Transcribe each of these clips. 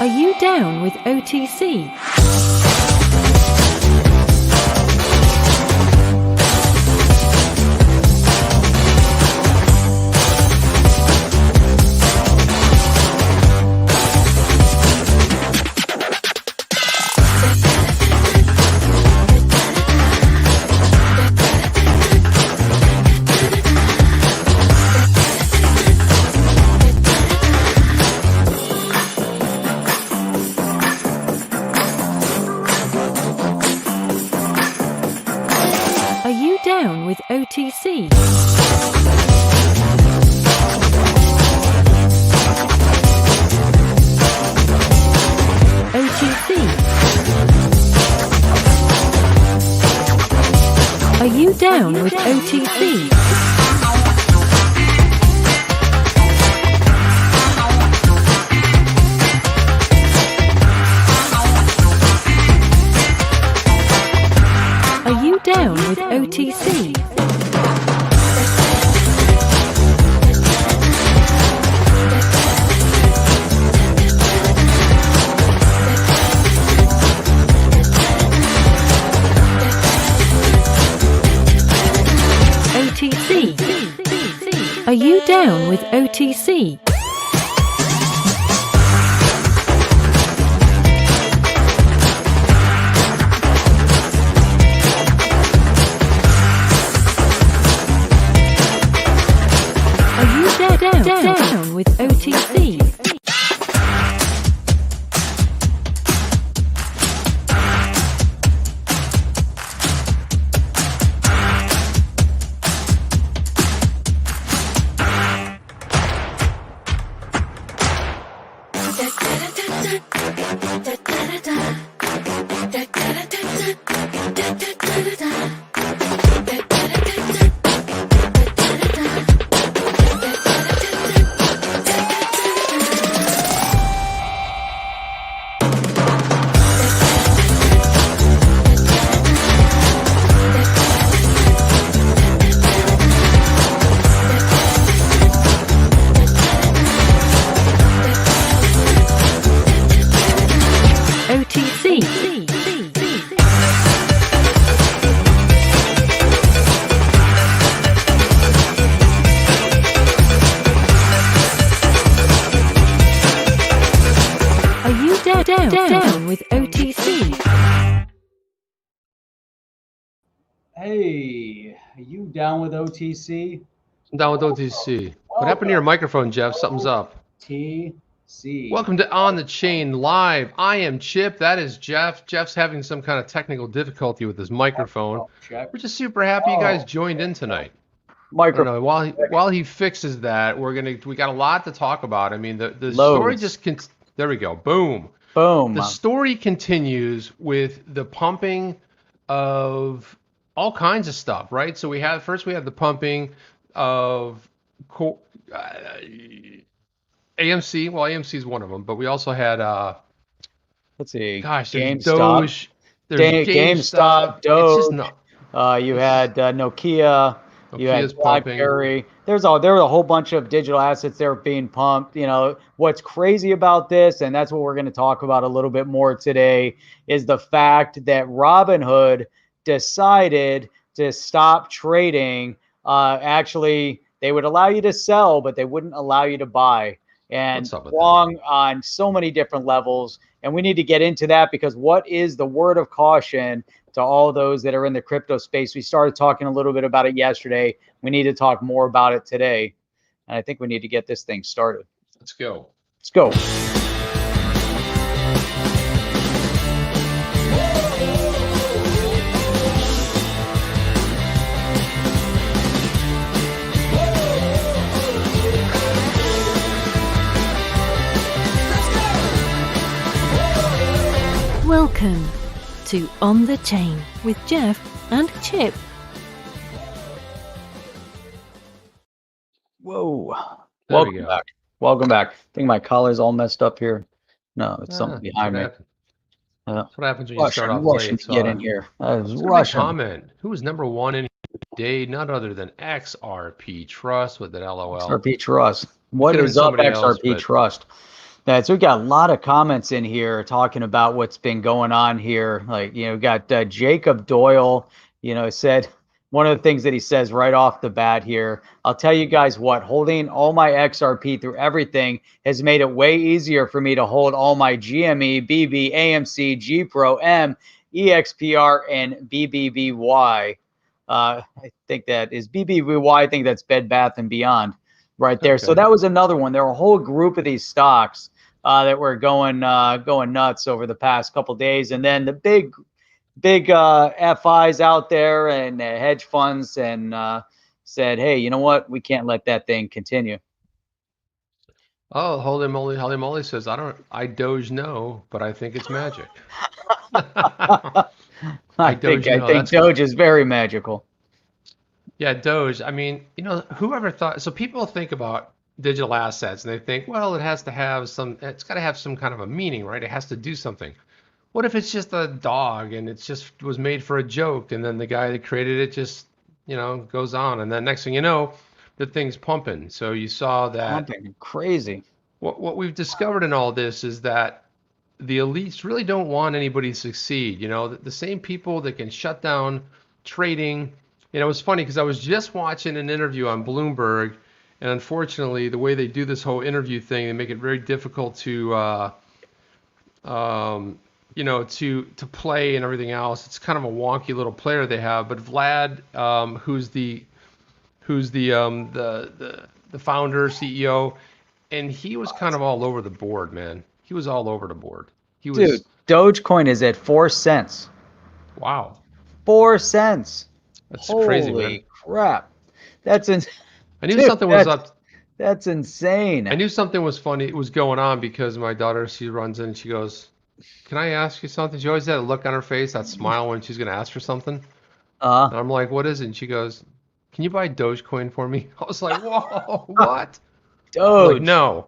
Are you down with OTC? Are you down with OTC? OTC. Are you down with OTC? Are you down with OTC? OTC. Are you down with OTC? Down with OTC. Down with OTC. Hey, are you down with OTC? I'm down with OTC. What happened to your microphone, Jeff? Something's up. TC. Welcome to On the Chain Live. I am Chip. That is Jeff. Jeff's having some kind of technical difficulty with his microphone. We're just super happy you guys joined in tonight. While he fixes that, we got a lot to talk about. I mean, the story just there we go. Boom. Boom. The story continues with the pumping of all kinds of stuff, right? So we have the pumping of AMC. Well, AMC is one of them, but we also had let's see. Gosh, there's DOGE. There's GameStop, DOGE. It's just not. You had Nokia. You had BlackBerry. There was a whole bunch of digital assets that were being pumped. You know, what's crazy about this, and that's what we're going to talk about a little bit more today, is the fact that Robinhood decided to stop trading. Actually, they would allow you to sell, but they wouldn't allow you to buy. And wrong on so many different levels. And we need to get into that, because what is the word of caution to all those that are in the crypto space? We started talking a little bit about it yesterday. We need to talk more about it today. And I think we need to get this thing started. Let's go. Let's go. Welcome to On the Chain with Jeff and Chip. Whoa. Welcome back. Welcome back. I think my collar's all messed up here. No, it's something behind me. That's what happens when you start off late. To get in here. I was rushing. Comment. Who was number one in today? None other than XRP Trust with an LOL. XRP Trust. What is up, XRP Trust? So we got a lot of comments in here talking about what's been going on here. Like, we got Jacob Doyle, said one of the things that he says right off the bat here. I'll tell you guys what, holding all my XRP through everything has made it way easier for me to hold all my GME, BB, AMC, G Pro, M, EXPR, and BBBY. I think that is BBBY. I think that's Bed Bath and Beyond right there. Okay. So that was another one. There were a whole group of these stocks that were going nuts over the past couple of days, and then the big FIs out there and hedge funds and said, "Hey, you know what? We can't let that thing continue." Oh, holy moly says, I Doge no, but I think it's magic. I think Doge is very magical. Yeah, Doge. I mean, whoever thought? So people think about digital assets and they think, well, it's got to have some kind of a meaning, right? It has to do something. What if it's just a dog and it just was made for a joke, and then the guy that created it just, goes on, and then next thing you know, the thing's pumping. So you saw that. Pumping, crazy. What we've discovered in all this is that the elites really don't want anybody to succeed. The same people that can shut down trading. It was funny because I was just watching an interview on Bloomberg, and unfortunately, the way they do this whole interview thing, they make it very difficult to play and everything else. It's kind of a wonky little player they have. But Vlad, who's the founder, CEO, and he was kind of all over the board, man. He was all over the board. Dude, Dogecoin is at 4 cents. Wow. 4 cents. That's crazy, man. Holy crap. That's insane. I knew something was up. That's insane. I knew something was funny. It was going on because my daughter, she runs in and she goes, "Can I ask you something?" She always had a look on her face, that smile when she's going to ask for something. And I'm like, "What is it?" And she goes, "Can you buy Dogecoin for me?" I was like, "Whoa, what?" Doge. Like, no,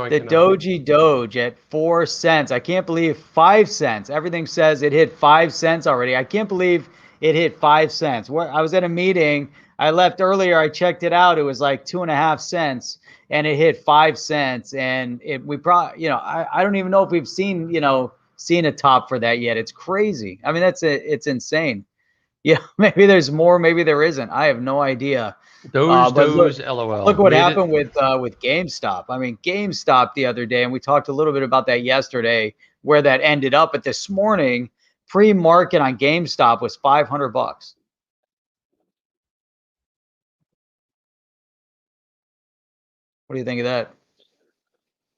I the cannot. Doge at 4 cents. I can't believe 5 cents. Everything says it hit 5 cents already. I can't believe it hit 5 cents. I was at a meeting. I left earlier. I checked it out. It was like 2.5 cents, and it hit 5 cents. And we probably, I don't even know if we've seen a top for that yet. It's crazy. I mean, it's insane. Yeah, maybe there's more. Maybe there isn't. I have no idea. Doge, LOL. Look what happened with GameStop. I mean, GameStop the other day, and we talked a little bit about that yesterday, where that ended up. But this morning, pre-market on GameStop was $500. What do you think of that?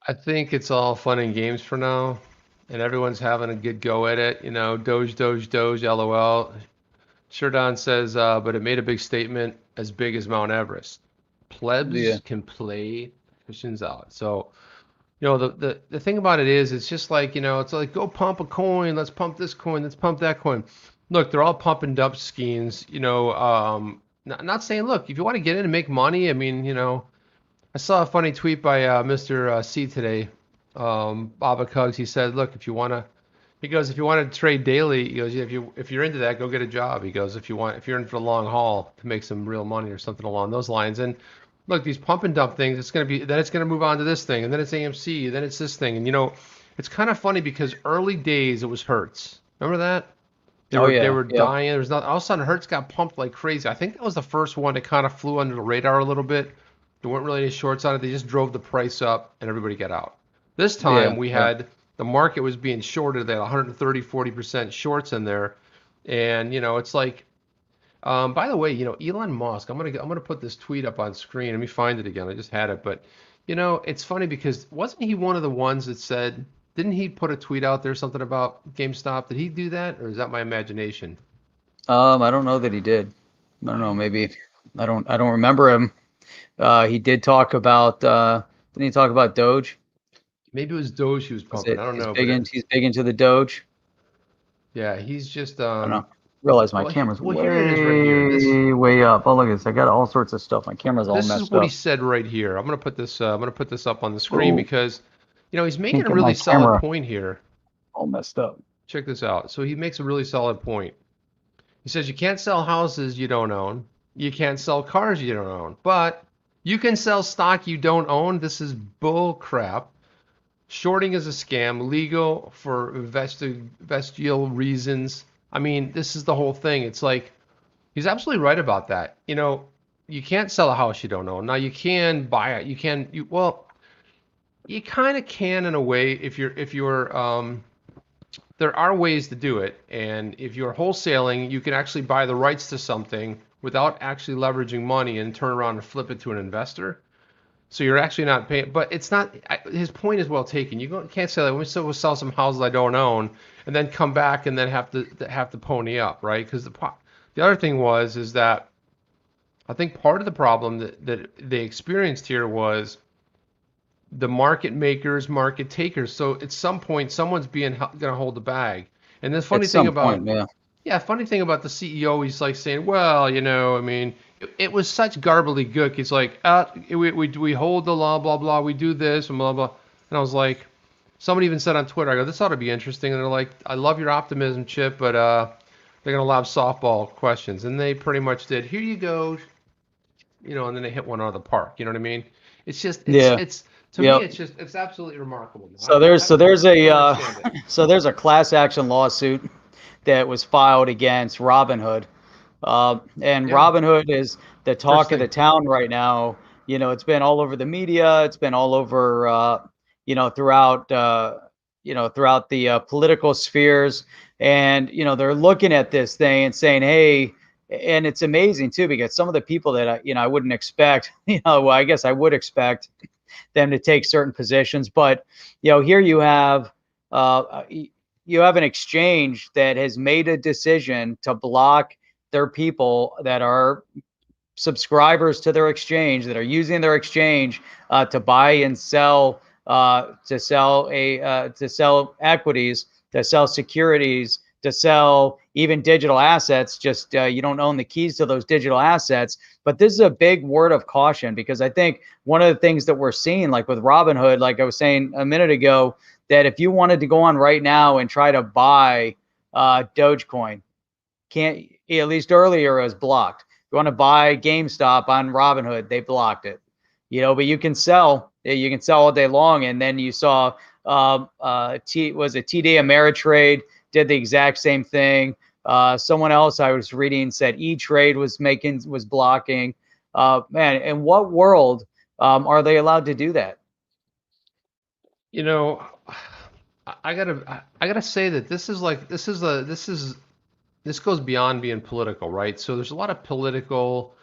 I think it's all fun and games for now, and everyone's having a good go at it. Doge, LOL. Shutdown says, but it made a big statement as big as Mount Everest. Plebs can play Christians out. So, the thing about it is, it's just like, it's like, go pump a coin. Let's pump this coin. Let's pump that coin. Look, they're all pump and dump schemes. Not saying, look, if you want to get in and make money, I mean, I saw a funny tweet by Mr. C today, Baba Cugs. He said, look, if you want to trade daily, he goes, if you're into that, go get a job. He goes, if you're in for the long haul to make some real money or something along those lines. And look, these pump and dump things, it's going to move on to this thing, and then it's AMC, then it's this thing. And it's kind of funny because early days it was Hertz. Remember that? They were dying. There was not, all of a sudden Hertz got pumped like crazy. I think that was the first one that kind of flew under the radar a little bit. There weren't really any shorts on it. They just drove the price up and everybody got out. This time we had the market was being shorted. They had 130, 40% shorts in there. And, it's like, by the way, Elon Musk, I'm gonna put this tweet up on screen. Let me find it again. I just had it. But, it's funny because wasn't he one of the ones that said, didn't he put a tweet out there, something about GameStop? Did he do that? Or is that my imagination? I don't know that he did. I don't know. Maybe I don't remember him. He did talk about, didn't he talk about Doge? Maybe it was Doge he was pumping. I don't know. He's big into the Doge. Yeah, he's just. I don't know. Realize my camera's here it is right here. Way up. Oh, look at this. I got all sorts of stuff. My camera's all messed up. This is what he said right here. I'm gonna put this up on the screen because, he's making a really solid point here. All messed up. Check this out. So he makes a really solid point. He says you can't sell houses you don't own. You can't sell cars you don't own. But you can sell stock you don't own. This is bull crap. Shorting is a scam, legal for vestigial reasons. I mean, this is the whole thing. It's like, he's absolutely right about that. You know, you can't sell a house you don't own. Now you can buy it. Well, you kind of can in a way if you're there are ways to do it. And if you're wholesaling, you can actually buy the rights to something without actually leveraging money and turn around and flip it to an investor. So you're actually not paying, but it's not, his point is well taken. Can't say that we still will sell some houses I don't own and then come back and then have to pony up, right? Because the other thing is that I think part of the problem that they experienced here was the market makers, market takers. So at some point, someone's going to hold the bag. And the funny thing about, funny thing about the CEO, he's like saying, well, you know, I mean, it was such garbly gook. He's like, we hold the law, blah, blah, we do this, and blah, blah. And I was like, somebody even said on Twitter, I go, this ought to be interesting. And they're like, I love your optimism, Chip, but they're going to allow softball questions. And they pretty much did, here you go, you know, and then they hit one out of the park. You know what I mean? It's just, it's to me, it's absolutely remarkable. So there's a class action lawsuit that was filed against Robinhood. Robinhood is the talk of the town right now. You know, it's been all over the media. It's been all over, throughout the political spheres. And, you know, they're looking at this thing and saying, hey, and it's amazing too, because some of the people that I wouldn't expect, I guess I would expect them to take certain positions, but, you know, here you have an exchange that has made a decision to block their people that are subscribers to their exchange, that are using their exchange to buy and sell, to sell equities, to sell securities, to sell even digital assets. Just you don't own the keys to those digital assets. But this is a big word of caution, because I think one of the things that we're seeing, like with Robinhood, like I was saying a minute ago, that if you wanted to go on right now and try to buy Dogecoin, can't, at least earlier, it was blocked. If you want to buy GameStop on Robinhood, they blocked it. You know, but you can sell all day long. And then you saw TD Ameritrade did the exact same thing. Someone else I was reading said E-Trade was blocking. Man, in what world are they allowed to do that? You know, I gotta say that this goes beyond being political, right? So there's a lot of political,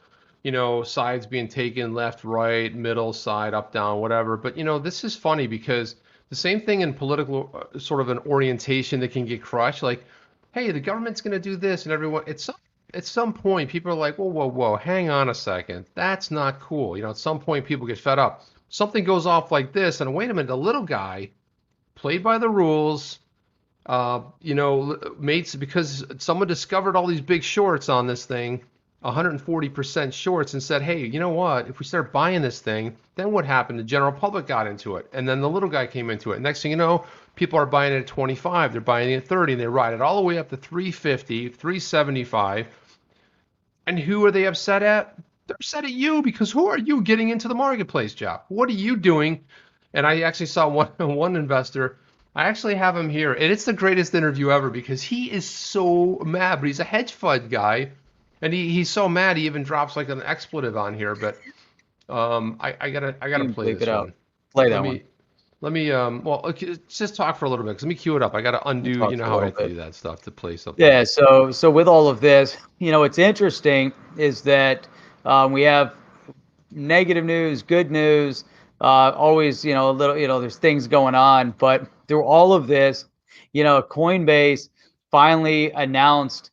you know, sides being taken, left, right, middle, side, up, down, whatever. But, you know, this is funny because the same thing in political sort of an orientation that can get crushed, like, hey, the government's going to do this, and everyone, at some point, people are like, whoa, hang on a second. That's not cool. You know, at some point, people get fed up. Something goes off like this, and wait a minute, the little guy played by the rules, mates, because someone discovered all these big shorts on this thing, 140% shorts, and said, hey, you know what, if we start buying this thing, then what happened? The general public got into it, and then the little guy came into it. Next thing you know, people are buying it at 25, they're buying it at 30, and they ride it all the way up to 350, 375. And who are they upset at? They're upset at you, because who are you getting into the marketplace, Jeff? What are you doing? And I actually saw one investor, I actually have him here, and it's the greatest interview ever, because he is so mad, but he's a hedge fund guy, and he's so mad he even drops like an expletive on here. But I gotta play this one. Play that one. Let me just talk for a little bit, because let me cue it up. I gotta undo, you know how I have to do that stuff to play something. Yeah. So with all of this, you know, what's interesting is that we have negative news, good news. Always, you know, a little, you know, there's things going on, but through all of this, you know, Coinbase finally announced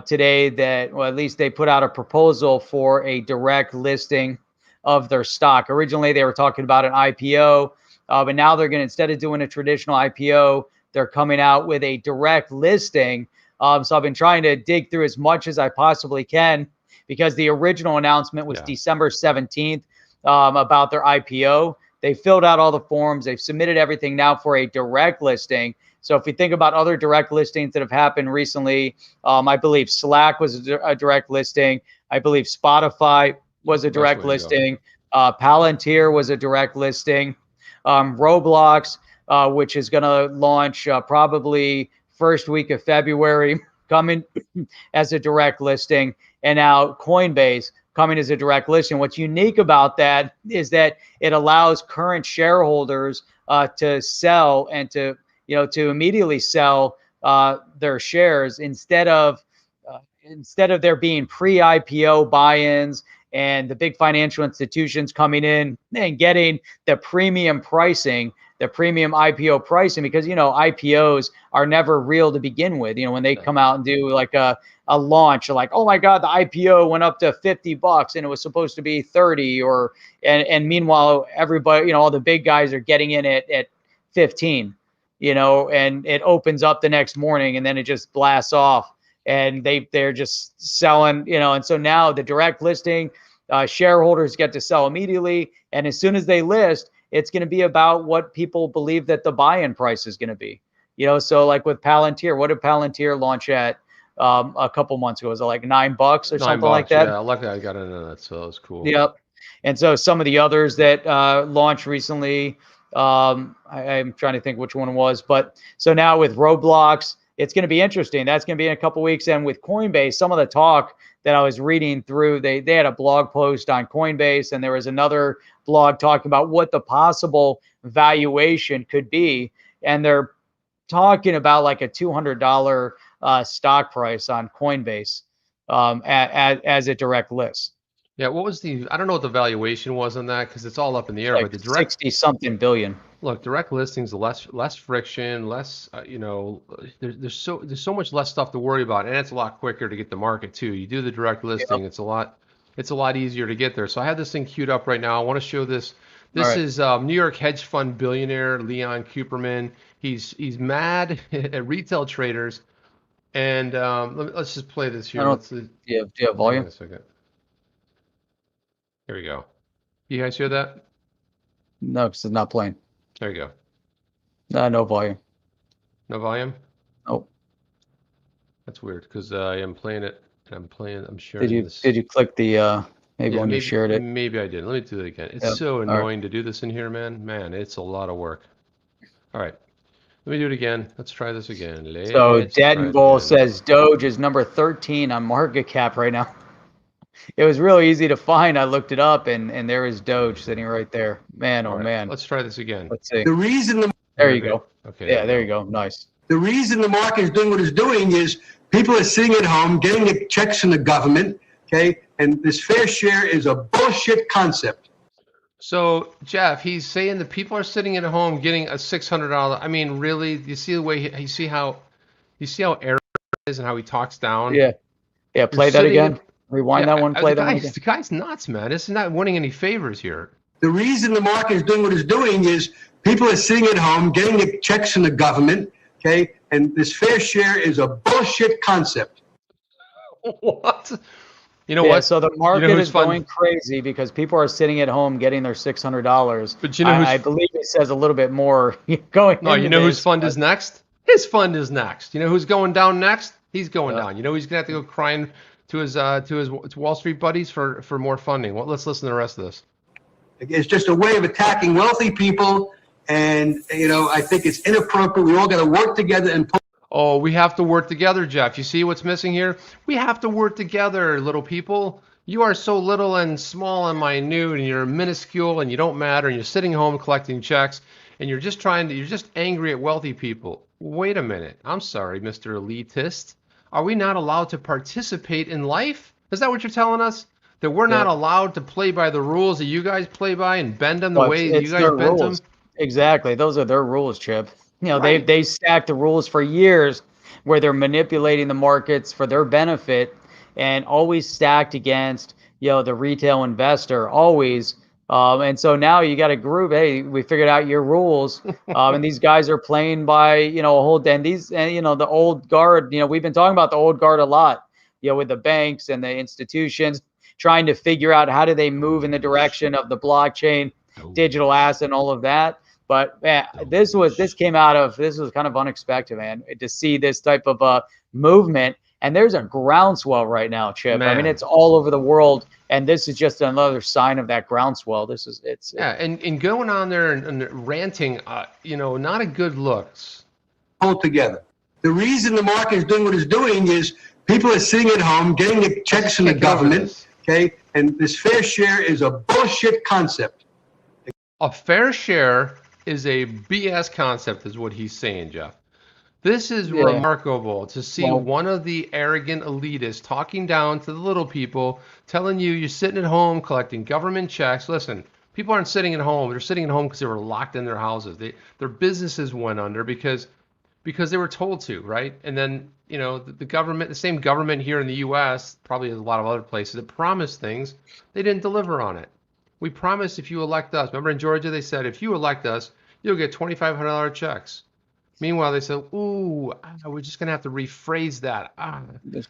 today that, well, at least they put out a proposal for a direct listing of their stock. Originally, they were talking about an IPO, but now they're going to, instead of doing a traditional IPO, they're coming out with a direct listing. So I've been trying to dig through as much as I possibly can, because the original announcement was December 17th. About their IPO. They filled out all the forms. They've submitted everything now for a direct listing. So if we think about other direct listings that have happened recently, I believe Slack was a direct listing. I believe Spotify was a direct listing. Palantir was a direct listing. Roblox, which is going to launch probably first week of February, coming as a direct listing, and now Coinbase coming as a direct listing. What's unique about that is that it allows current shareholders to sell and to immediately sell their shares instead of there being pre-IPO buy-ins and the big financial institutions coming in and getting the premium pricing, the premium IPO pricing, because, IPOs are never real to begin with. When they come out and do like a launch, like, oh my God, the IPO went up to $50 and it was supposed to be 30, and meanwhile, everybody, all the big guys are getting in at 15, and it opens up the next morning and then it just blasts off. And they're just selling, and so now the direct listing, shareholders get to sell immediately. And as soon as they list, it's going to be about what people believe that the buy-in price is going to be. So like with Palantir, what did Palantir launch at a couple months ago? Was it like $9 or something like that? Yeah, luckily I got into that, so that was cool. Yep. And so some of the others that launched recently, I'm trying to think which one it was, but so now with Roblox, it's going to be interesting. That's going to be in a couple of weeks. And with Coinbase, some of the talk that I was reading through, they had a blog post on Coinbase, and there was another blog talking about what the possible valuation could be. And they're talking about like a $200 stock price on Coinbase as a direct list. Yeah, what was I don't know what the valuation was on that, because it's all up in the air, like but the direct 60-something billion. Look, direct listings, less friction, less, there's so much less stuff to worry about, and it's a lot quicker to get the market too. You do the direct listing, it's a lot easier to get there. So I have this thing queued up right now. I want to show this. This is New York hedge fund billionaire Leon Cooperman. He's mad at retail traders, and let's just play this here. Do you have volume? Hang on a second. Here we go. You guys hear that? No, because it's not playing. There you go. No volume. No volume? Nope. That's weird, because I am playing it. I'm sharing this. Did you click the maybe you shared it? Maybe I did. Let me do it again. It's so annoying to do this in here, man. Man, it's a lot of work. All right. Let me do it again. Let's try this again. So Dead Bull says Doge is number 13 on market cap right now. It was really easy to find. I looked it up, and there is Doge sitting right there. Man, oh man. Let's try this again. Let's see. The reason there you go. Okay. Yeah, there you go. Nice. The reason the market is doing what it's doing is people are sitting at home getting the checks from the government, okay? And this fair share is a bullshit concept. So, Jeff, he's saying that people are sitting at home getting a $600. I mean, really? You see the way you see how arrogant he is and how he talks down? Yeah. Yeah, play that again. Rewind that one, play that one again. The guy's nuts, man. This is not winning any favors here. The reason the market is doing what it's doing is people are sitting at home getting the checks from the government, okay? And this fair share is a bullshit concept. What? You know what? So the market is going crazy because people are sitting at home getting their $600. But you know, I believe it says a little bit more going. No, you know whose fund is next? His fund is next. You know who's going down next? He's going down. You know he's gonna have to go crying to his Wall Street buddies for more funding. Well, let's listen to the rest of this. It's just a way of attacking wealthy people, and I think it's inappropriate. We all got to work together and. Oh, we have to work together, Jeff. You see what's missing here? We have to work together, little people. You are so little and small and minute, and you're minuscule, and you don't matter, and you're sitting home collecting checks, and you're just angry at wealthy people. Wait a minute. I'm sorry, Mr. Elitist. Are we not allowed to participate in life? Is that what you're telling us? That we're not allowed to play by the rules that you guys play by and bend them the way that you guys bend them? Exactly. Those are their rules, Chip. They stacked the rules for years where they're manipulating the markets for their benefit and always stacked against, the retail investor, always. And so now you got a group, hey, we figured out your rules. And these guys are playing by, a whole, and the old guard, we've been talking about the old guard a lot, with the banks and the institutions trying to figure out how do they move in the direction of the blockchain, digital asset and all of that. But man, this was kind of unexpected, man, to see this type of movement. And there's a groundswell right now, Chip. Man. I mean, it's all over the world. And this is just another sign of that groundswell. This is and going on there and ranting, not a good looks. Hold together. The reason the market is doing what it's doing is people are sitting at home getting the checks from the government. Okay, and this fair share is a bullshit concept. A fair share is a BS concept, is what he's saying, Jeff. This is remarkable to see one of the arrogant elitists talking down to the little people, telling you you're sitting at home collecting government checks. Listen, people aren't sitting at home. They're sitting at home because they were locked in their houses. Their businesses went under because they were told to, right? And then, the government, the same government here in the U.S., probably a lot of other places, that promised things, they didn't deliver on it. We promised if you elect us. Remember in Georgia, they said, if you elect us, you'll get $2,500 checks. Meanwhile, they said, we're just going to have to rephrase that.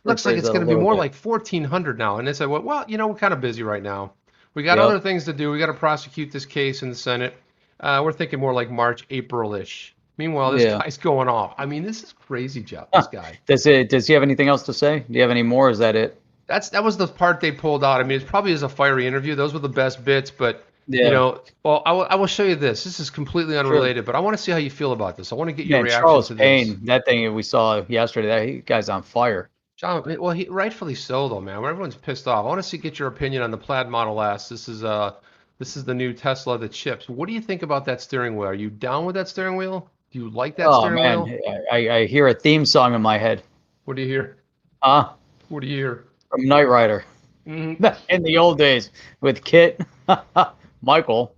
Looks like it's going to be more like $1,400 now. And they said, well, we're kind of busy right now. We got other things to do. We got to prosecute this case in the Senate. We're thinking more like March, April-ish. Meanwhile, this guy's going off. I mean, this is crazy, Jeff, this guy. Does he have anything else to say? Do you have any more? Or is that it? That was the part they pulled out. I mean, it probably is a fiery interview. Those were the best bits, but I will show you this. This is completely unrelated, but I want to see how you feel about this. I want to get your reaction Charles to this. Payne, that thing we saw yesterday, that guy's on fire. John, well, rightfully so, though, man. Everyone's pissed off. I want to get your opinion on the Plaid Model S. This is the new Tesla that chips. What do you think about that steering wheel? Are you down with that steering wheel? Do you like that steering wheel? I hear a theme song in my head. What do you hear? What do you hear? From Knight Rider. Mm-hmm. In the old days with Kit. Michael,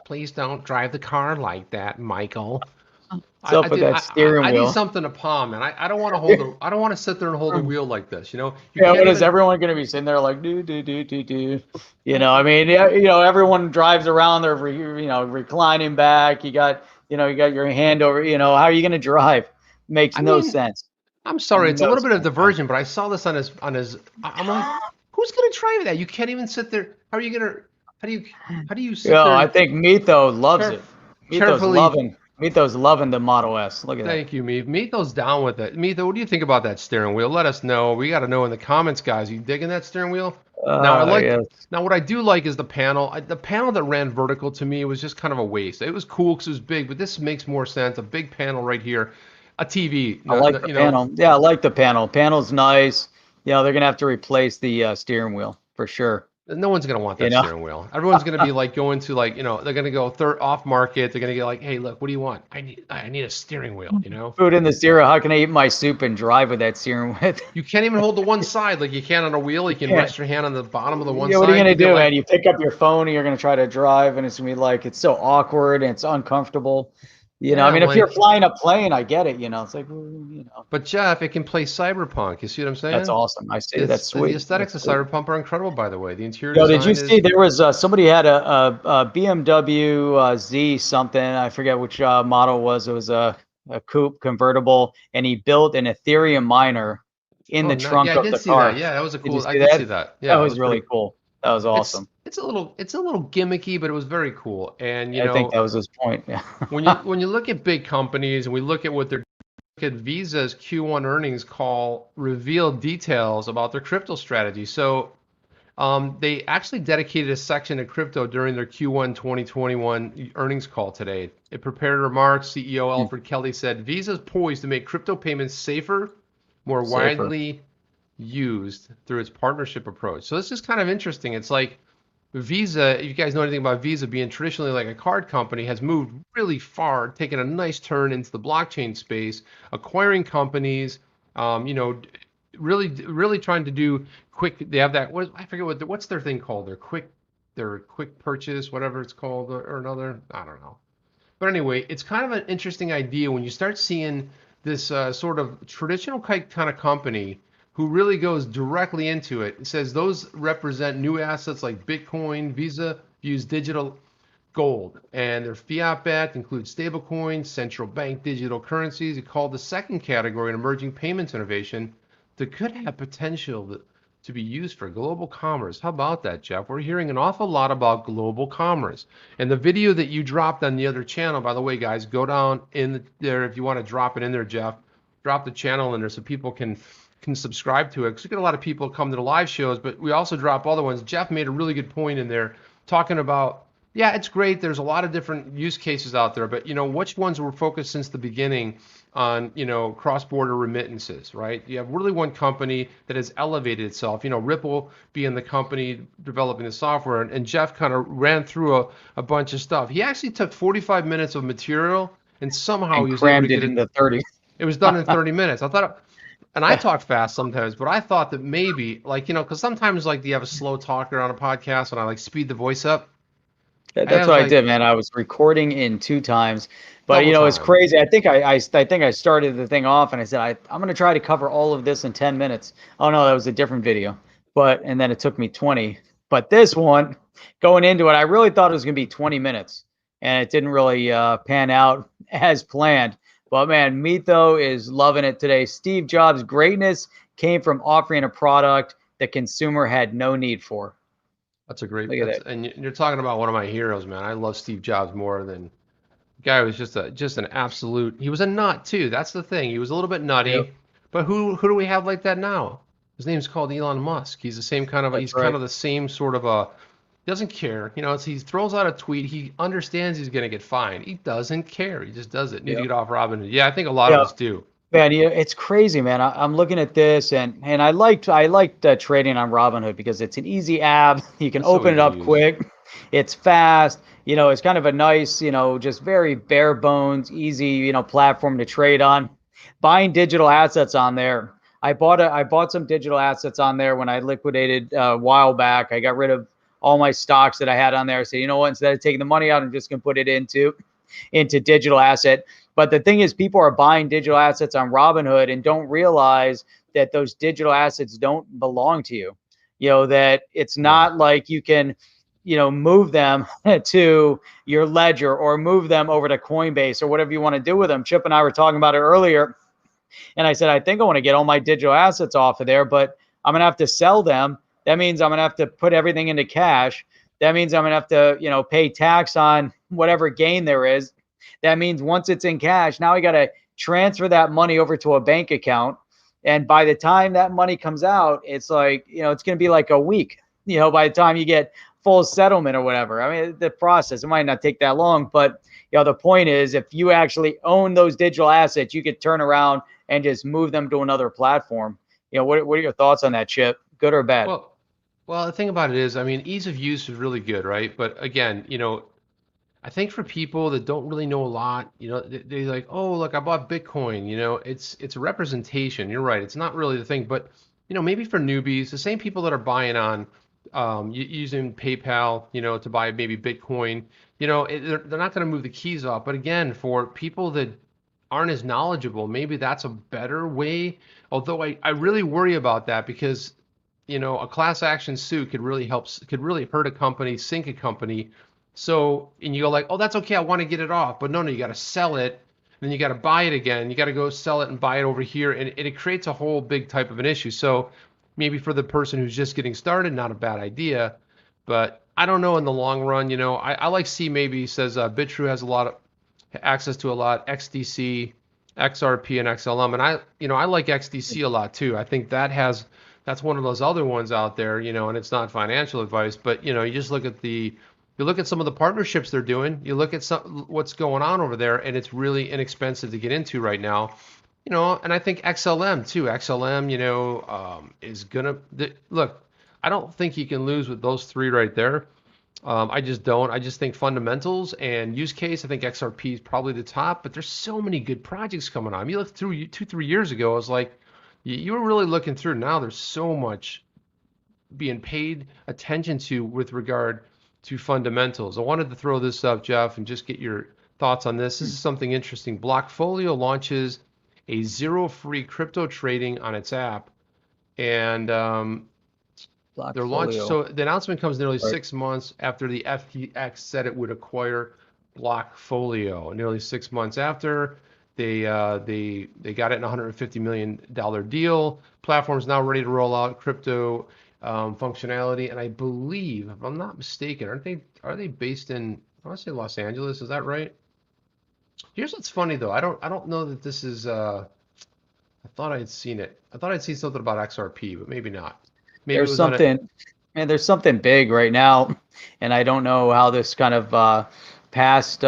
please don't drive the car like that, Michael. I need something to palm, man. I don't want to I don't want to sit there and hold a wheel like this. What is everyone going to be sitting there like do? I mean, everyone drives around. They're reclining back. You got your hand over. How are you going to drive? Makes no sense. I'm sorry, it's a little bit of diversion, but I saw this on his. I'm like, who's gonna try that? You can't even sit there. How are you gonna? How do you sit there? I think Mito loves it. Mito's loving the Model S. Look at that. Thank you, Mito's down with it. Mito, what do you think about that steering wheel? Let us know. We got to know in the comments, guys. Are you digging that steering wheel? Now what I do like is the panel. The panel that ran vertical to me was just kind of a waste. It was cool because it was big, but this makes more sense. A big panel right here. A TV. I like the panel. Yeah, I like the panel. Panel's nice. They're going to have to replace the steering wheel for sure. No one's going to want that steering wheel. Everyone's going to be going to they're going to go off market. They're going to get like, hey, look, what do you want? I need a steering wheel, Food in the steering. How can I eat my soup and drive with that steering wheel? You can't even hold the one side like you can on a wheel. You can rest your hand on the bottom of the one side. What are you going to do, man? You pick up your phone and you're going to try to drive and it's going to be like, it's so awkward and it's uncomfortable. If you're flying a plane, I get it. It's like, But Jeff, it can play Cyberpunk. You see what I'm saying? That's awesome. I see. That's sweet. The aesthetics of Cyberpunk are incredible, by the way. The interior. Did you see there was somebody had a BMW Z something? I forget which model it was. It was a coupe convertible, and he built an Ethereum miner in the trunk of the car. That. Yeah, that was a cool. I did see that. Yeah, that was really cool. That was awesome. It's a little gimmicky, but it was very cool. And I think that was his point. Yeah. when you look at big companies and we look at what they're doing, at Visa's Q1 earnings call revealed details about their crypto strategy. So they actually dedicated a section to crypto during their Q1 2021 earnings call today. In prepared remarks, CEO Alfred Kelly said Visa is poised to make crypto payments safer, more widely used through its partnership approach. So this is kind of interesting. It's like Visa, if you guys know anything about Visa being traditionally like a card company, has moved really far, taken a nice turn into the blockchain space, acquiring companies, really trying to do quick. They have that. I forget what's their thing called. Their quick purchase, whatever it's called, or another. I don't know. But anyway, it's kind of an interesting idea when you start seeing this sort of traditional kind of company who really goes directly into it. It says those represent new assets like Bitcoin. Visa views digital gold, and their fiat-backed includes stablecoins, central bank digital currencies. It called the second category an emerging payments innovation that could have potential to be used for global commerce. How about that, Jeff? We're hearing an awful lot about global commerce. And the video that you dropped on the other channel, by the way, guys, go down in there if you want to drop it in there, Jeff. Drop the channel in there so people can can subscribe to it, because we get a lot of people come to the live shows, but we also drop other ones. Jeff made a really good point in there talking about, yeah, it's great. There's a lot of different use cases out there, but which ones were focused since the beginning on, cross-border remittances, right? You have really one company that has elevated itself, Ripple being the company developing the software, and Jeff kind of ran through a bunch of stuff. He actually took 45 minutes of material and somehow he was able to get it into 30. It was done in 30 minutes. I thought, and I talk fast sometimes, but I thought that maybe, like, because sometimes, like, do you have a slow talker on a podcast and I like speed the voice up? That's what I did, man. I was recording in 2 times, but it's crazy. I think I started the thing off and I said I'm going to try to cover all of this in 10 minutes. Oh no, that was a different video. And then it took me 20. But this one, going into it, I really thought it was going to be 20 minutes, and it didn't really pan out as planned. But man, Mito is loving it today. Steve Jobs' greatness came from offering a product the consumer had no need for. That's a great, and you're talking about one of my heroes, man. I love Steve Jobs more than the guy was just an absolute. He was a nut too. That's the thing. He was a little bit nutty, yep. But who do we have like that now? His name's called Elon Musk. He's the same kind of. Kind of the same sort of a. Doesn't care. He throws out a tweet. He understands he's going to get fined. He doesn't care. He just does it. Need to get off Robinhood. Yeah, I think a lot of us do. Man, it's crazy, man. I'm looking at this, and I liked trading on Robinhood because it's an easy app. You can open it up quick. It's fast. It's kind of a nice, just very bare bones, easy, platform to trade on. Buying digital assets on there. I bought some digital assets on there when I liquidated a while back. I got rid of all my stocks that I had on there. I said, you know what? Instead of taking the money out, I'm just going to put it into digital asset. But the thing is, people are buying digital assets on Robinhood and don't realize that those digital assets don't belong to you. That it's not like you can, move them to your ledger or move them over to Coinbase or whatever you want to do with them. Chip and I were talking about it earlier. And I said, I think I want to get all my digital assets off of there, but I'm going to have to sell them. That means I'm going to have to put everything into cash. That means I'm going to have to, pay tax on whatever gain there is. That means once it's in cash, now I got to transfer that money over to a bank account. And by the time that money comes out, it's like, it's going to be like a week, by the time you get full settlement or whatever. I mean, the process, it might not take that long, but the point is, if you actually own those digital assets, you could turn around and just move them to another platform. What are your thoughts on that, Chip? Good or bad? Well, the thing about it is, I mean, ease of use is really good, right? But again, I think for people that don't really know a lot, they're like, oh, look, I bought Bitcoin. It's a representation. You're right. It's not really the thing, but maybe for newbies, the same people that are buying on using PayPal, to buy maybe Bitcoin, they're not going to move the keys off. But again, for people that aren't as knowledgeable, maybe that's a better way. Although I really worry about that because, a class action suit could really hurt a company, sink a company. So, and you go like, oh, that's okay, I want to get it off. But no, you got to sell it. Then you got to buy it again. You got to go sell it and buy it over here. And it creates a whole big type of an issue. So maybe for the person who's just getting started, not a bad idea. But I don't know in the long run, I like see maybe says BitTrue has a lot of access to a lot, XDC, XRP, and XLM. And I like XDC a lot too. I think that's one of those other ones out there, and it's not financial advice, but you just look at some of the partnerships they're doing. You look at what's going on over there, and it's really inexpensive to get into right now. And I think XLM too. XLM, is gonna look. I don't think you can lose with those 3 right there. I just don't. I just think fundamentals and use case. I think XRP is probably the top, but there's so many good projects coming on. You look through 2-3 years ago, I was like, you were really looking through. Now there's so much being paid attention to with regard to fundamentals. I wanted to throw this up, Jeff, and just get your thoughts on this. This is something interesting. Blockfolio launches a zero-free crypto trading on its app, and they're launched. So the announcement comes nearly 6 months after the FTX said it would acquire Blockfolio. Nearly 6 months after, they got it in a $150 million deal. Platform's now ready to roll out crypto functionality, and I believe, if I'm not mistaken, are they based in, I want to say Los Angeles? Is that right? Here's what's funny though. I don't know that this is a thought I had seen it. I thought I'd seen something about XRP, but maybe not. Maybe There's something, man. There's something big right now, and I don't know how this kind of passed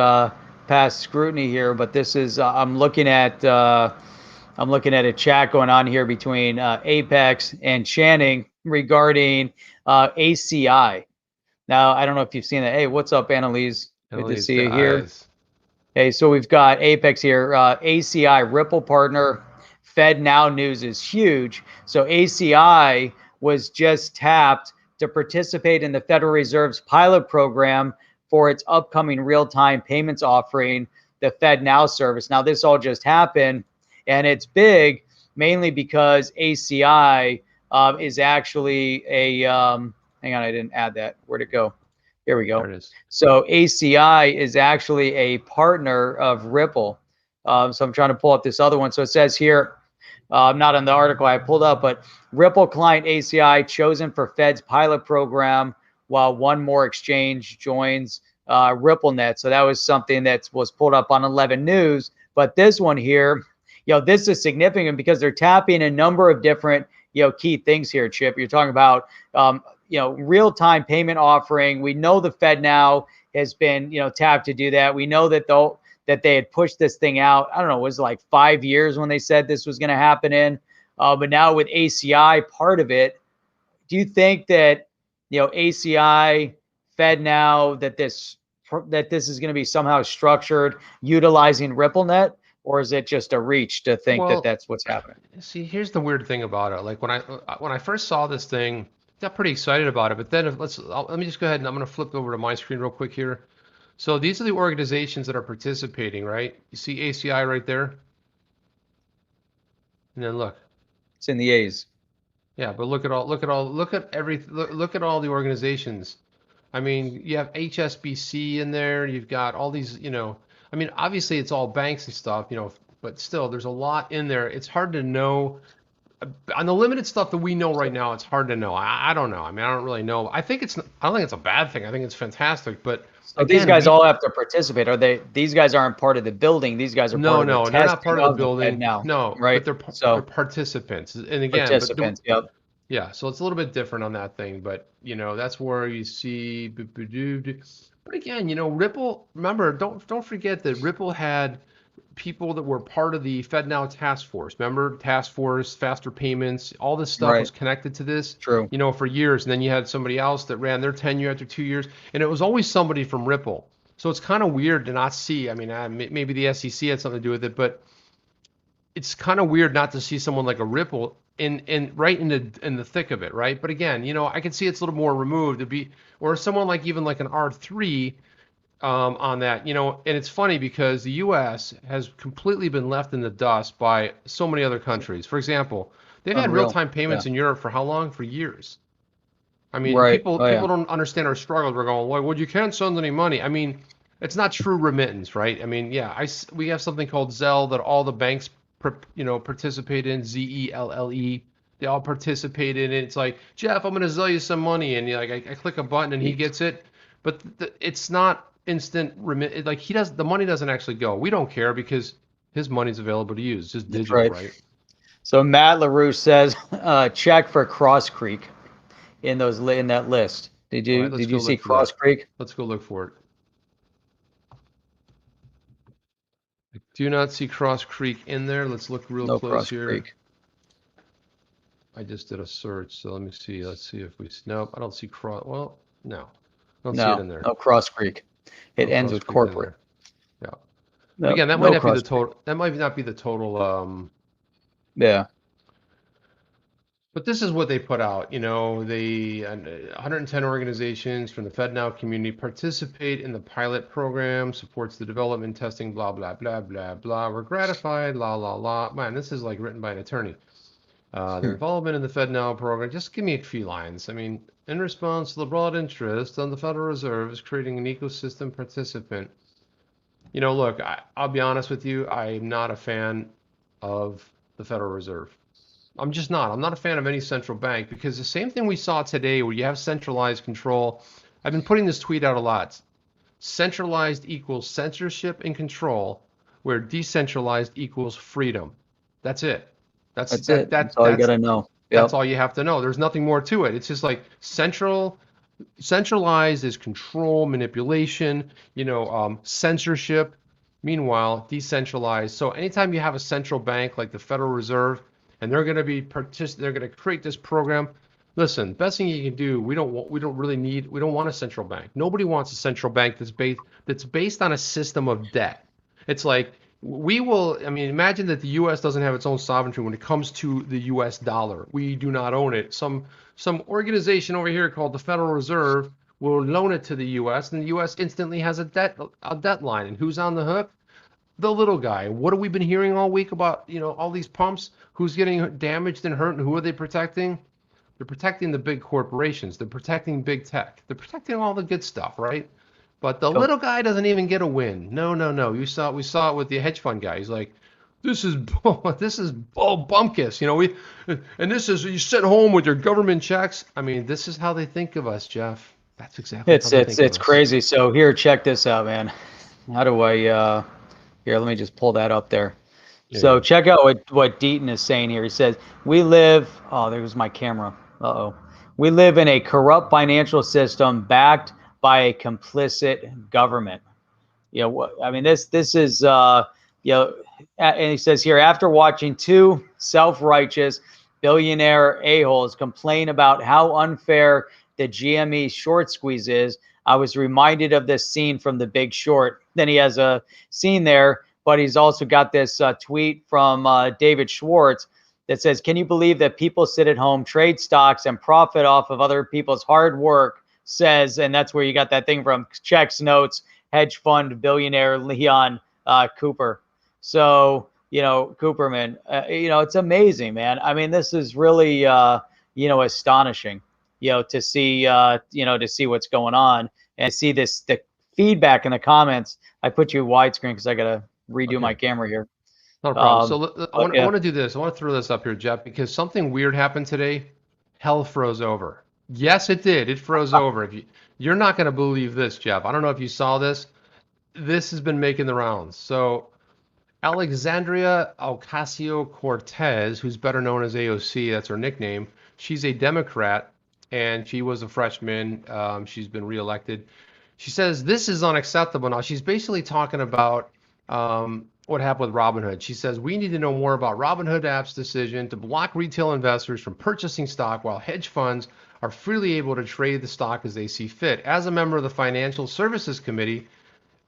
scrutiny here. But this is I'm looking at a chat going on here between Apex and Channing regarding ACI. Now I don't know if you've seen that. Hey, what's up, Annalise? Good to see you here. Hey, so we've got Apex here. ACI Ripple partner. Fed Now news is huge. So ACI was just tapped to participate in the Federal Reserve's pilot program for its upcoming real-time payments offering, the Fed Now service. Now, this all just happened, and it's big mainly because ACI is actually a hang on, I didn't add that. Where'd it go? Here we go. There it is. So ACI is actually a partner of Ripple. So I'm trying to pull up this other one. So it says here, not in the article I pulled up, but Ripple client ACI chosen for Fed's pilot program, while one more exchange joins RippleNet. So that was something that was pulled up on 11 News. But this one here, this is significant because they're tapping a number of different, key things here, Chip. You're talking about, real-time payment offering. We know the Fed Now has been, tapped to do that. We know that that they had pushed this thing out. I don't know, it was like 5 years when they said this was going to happen in. But now with ACI part of it, do you think that, ACI, Fed Now, that this is going to be somehow structured utilizing RippleNet? Or is it just a reach to think that that's what's happening? See, here's the weird thing about it. Like when I first saw this thing, I got pretty excited about it. But then let me just go ahead and I'm going to flip over to my screen real quick here. So these are the organizations that are participating, right? You see ACI right there? And then look. It's in the A's. Yeah, but look at all the organizations. I mean, you have HSBC in there, you've got all these, I mean, obviously it's all banks and stuff, but still there's a lot in there. It's hard to know on the limited stuff that we know right now. It's hard to know. I don't know. I mean, I don't really know. I don't think it's a bad thing. I think it's fantastic, but so again, these guys all have to participate. These guys aren't part of the building. These guys are part of the they're not part of the building now. No, right? But they're participants. And again, participants. Yep. Yeah, so it's a little bit different on that thing, but that's where you see. But again, Ripple. Remember, don't forget that Ripple had people that were part of the Fed Now task force. Remember, task force, faster payments, all this stuff was connected to this. True. For years, and then you had somebody else that ran their tenure after 2 years, and it was always somebody from Ripple. So it's kind of weird to not see. I mean, maybe the SEC had something to do with it, but it's kind of weird not to see someone like a Ripple right in the thick of it, right? But again, I can see it's a little more removed or someone like even like an R3 on that, and it's funny because the U.S. has completely been left in the dust by so many other countries. For example, they've had real-time payments in Europe for how long? For years. I mean, people don't understand our struggles. We're going, well, you can't send any money. I mean, it's not true remittance, right? I mean, we have something called Zelle that all the banks participate in, ZELLE. They all participate in it. It's like, Jeff, I'm going to Zelle you some money, and I click a button and he gets it, but it's not instant remit. Like the money doesn't actually go. We don't care because his money's available to use. It's just digital, right? So Matt LaRouche says, check for Cross Creek in that list. Did you see Cross Creek? Let's go look for it. I do not see Cross Creek in there. Let's look real close Cross here. Creek. I just did a search, so let me see. Let's see if nope, I don't see Cross. Well, no, I don't see it in there. No Cross Creek. It ends with corporate. Yeah. No, again, that might not be the total. That might not be the total. Yeah. But this is what they put out. 110 organizations from the FedNow community participate in the pilot program, supports the development, testing, blah, blah, blah, blah, blah. We're gratified, la, la, la. Man, this is like written by an attorney. Their involvement in the FedNow program, just give me a few lines. I mean, in response to the broad interest on the Federal Reserve is creating an ecosystem participant. Look, I'll be honest with you. I'm not a fan of the Federal Reserve. I'm just not. I'm not a fan of any central bank because the same thing we saw today where you have centralized control. I've been putting this tweet out a lot. Centralized equals censorship and control, where decentralized equals freedom. That's it. That's it. That's all you got to know. Yep. That's all you have to know. There's nothing more to it. It's just like centralized is control, manipulation, censorship. Meanwhile, decentralized. So anytime you have a central bank like the Federal Reserve, and they're going to they're going to create this program. Listen, best thing you can do. We don't want a central bank. Nobody wants a central bank that's based on a system of debt. It's like imagine that the U.S. doesn't have its own sovereignty when it comes to the U.S. dollar. We do not own it. Some organization over here called the Federal Reserve will loan it to the U.S. and the U.S. instantly has a debt line. And who's on the hook? The little guy. What have we been hearing all week about? All these pumps. Who's getting damaged and hurt, and who are they protecting? They're protecting the big corporations. They're protecting big tech. They're protecting all the good stuff, right? But the little guy doesn't even get a win. No. We saw it with the hedge fund guy. He's like, this is bumpkus. And this is, you sit home with your government checks. I mean, this is how they think of us, Jeff. That's exactly how they think of us. It's crazy. So here, check this out, man. How do I here, let me just pull that up there. Yeah. So check out what Deaton is saying here. He says, we live, there's my camera. We live in a corrupt financial system backed by a complicit government. This is, and he says here, after watching two self-righteous billionaire a-holes complain about how unfair the GME short squeeze is, I was reminded of this scene from The Big Short. Then he has a scene there, but he's also got this tweet from David Schwartz that says, can you believe that people sit at home, trade stocks, and profit off of other people's hard work? Says, and that's where you got that thing from checks, notes, hedge fund billionaire Leon Cooper. So, Cooperman, it's amazing, man. I mean, this is really, astonishing, to see, to see what's going on and see the feedback in the comments. I put you widescreen because I got to redo my camera here. No problem. So I want to do this. I want to throw this up here, Jeff, because something weird happened today. Hell froze over. Yes, it did. It froze over. You're not going to believe this, Jeff. I don't know if you saw this. This has been making the rounds. So Alexandria Ocasio-Cortez, who's better known as AOC, that's her nickname. She's a Democrat, and she was a freshman. She's been reelected. She says this is unacceptable. Now, she's basically talking about what happened with Robinhood. She says, we need to know more about Robinhood app's decision to block retail investors from purchasing stock while hedge funds are freely able to trade the stock as they see fit. As a member of the Financial Services Committee,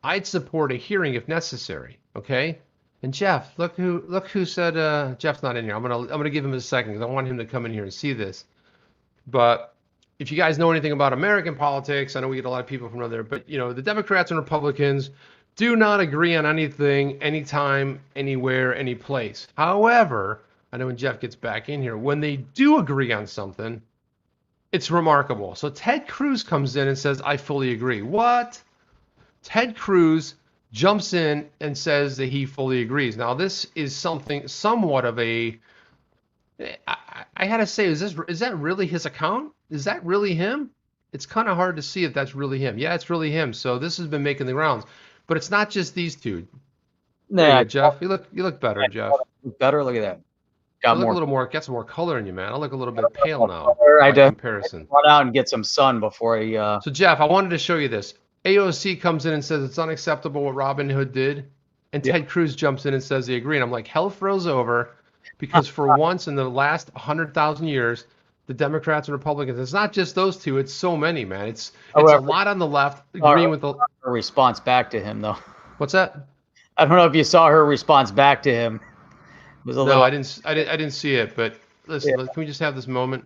I'd support a hearing if necessary. Okay? And Jeff, look who said Jeff's not in here. I'm gonna give him a second because I want him to come in here and see this. But if you guys know anything about American politics, I know we get a lot of people from over there, but the Democrats and Republicans do not agree on anything, anytime, anywhere, any place. However, I know when Jeff gets back in here, when they do agree on something, it's remarkable. So Ted Cruz comes in and says, I fully agree. What? Ted Cruz jumps in and says that he fully agrees. Now, this is somewhat of a, I had to say, is that really his account? Is that really him? It's kind of hard to see if that's really him. Yeah, it's really him. So this has been making the rounds. But it's not just these two. Yeah, Jeff, you look better, Jeff. Better. Look at that. Got some more color in you, man. I look a little bit pale now. By comparison. Run out and get some sun before he. So Jeff, I wanted to show you this. AOC comes in and says it's unacceptable what Robinhood did, and Ted Cruz jumps in and says they agree. And I'm like, hell froze over, because for once in the last 100,000 years, the Democrats and Republicans, it's not just those two, it's so many, man. It's a lot on the left agreeing with her response back to him, though. What's that? I don't know if you saw her response back to him. It was no, I didn't see it, but listen, can we just have this moment?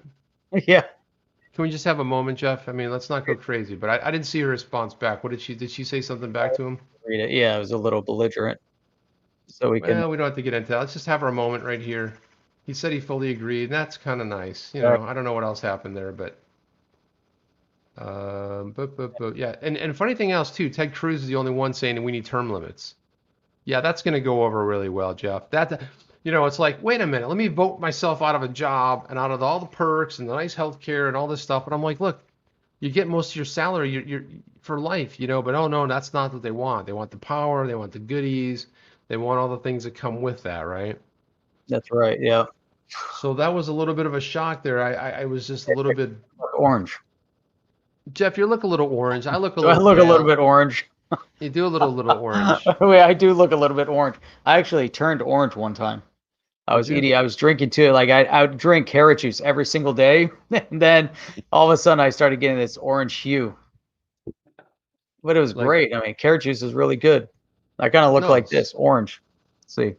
Yeah. Can we just have a moment, Jeff? I mean, let's not go crazy, but I didn't see her response back. What did she say something back to him? Read it. Yeah, it was a little belligerent. So we don't have to get into that. Let's just have our moment right here. He said he fully agreed, and that's kind of nice. I don't know what else happened there, but yeah. And funny thing else too, Ted Cruz is the only one saying that we need term limits. Yeah, that's going to go over really well, Jeff. It's like, wait a minute, let me vote myself out of a job and out of all the perks and the nice health care and all this stuff. But I'm like, look, you get most of your salary you're for life, but oh no, that's not what they want. They want the power, they want the goodies, they want all the things that come with that, right? That's right, yeah. So that was a little bit of a shock there. I was just a little bit orange. Jeff, you look a little orange. I look a Do little. I look a little bit orange? You do a little orange. Wait, I do look a little bit orange. I actually turned orange one time. I was drinking too. Like I would drink carrot juice every single day, and then all of a sudden I started getting this orange hue. But it was great. I mean, carrot juice is really good. I kind of look like this, orange. Let's see.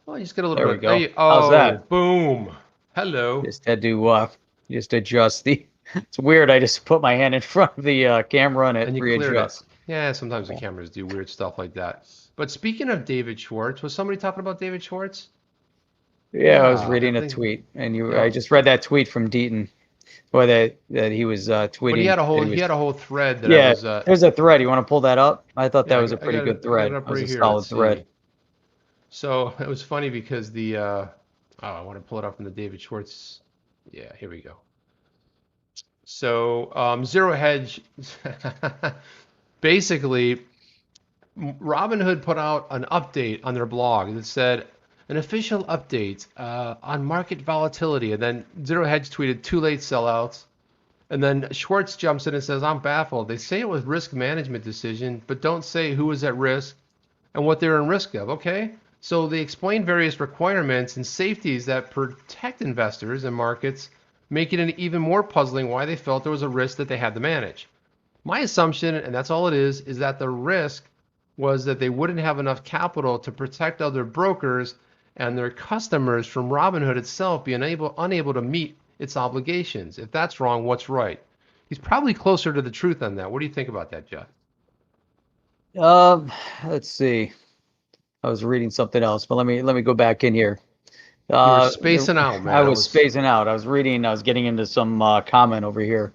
Well, you just get a little there bit. We go. How's that? Boom. Hello. Just had to just adjust the. It's weird. I just put my hand in front of the camera and it readjusts. Yeah, sometimes the cameras do weird stuff like that. But speaking of David Schwartz, was somebody talking about David Schwartz? Yeah, I was reading a tweet, and I just read that tweet from Deaton, or that he was tweeting. But he had a whole thread that yeah, I was. There's a thread. You want to pull that up? I thought that was a pretty good thread. It was a solid thread. So it was funny because I want to pull it up from the David Schwartz. Yeah, here we go. So Zero Hedge, basically, Robinhood put out an update on their blog that said an official update on market volatility, and then Zero Hedge tweeted too late sellouts, and then Schwartz jumps in and says, I'm baffled. They say it was risk management decision, but don't say who was at risk and what they're in risk of. Okay, so they explain various requirements and safeties that protect investors and markets, making it even more puzzling why they felt there was a risk that they had to manage. My assumption, and that's all it is that the risk was that they wouldn't have enough capital to protect other brokers and their customers from Robinhood itself being unable to meet its obligations. If that's wrong, what's right? He's probably closer to the truth on that. What do you think about that, Jeff? Let's see. I was reading something else, but let me go back in here. You were spacing out, man. I was spacing out. I was reading. I was getting into some comment over here.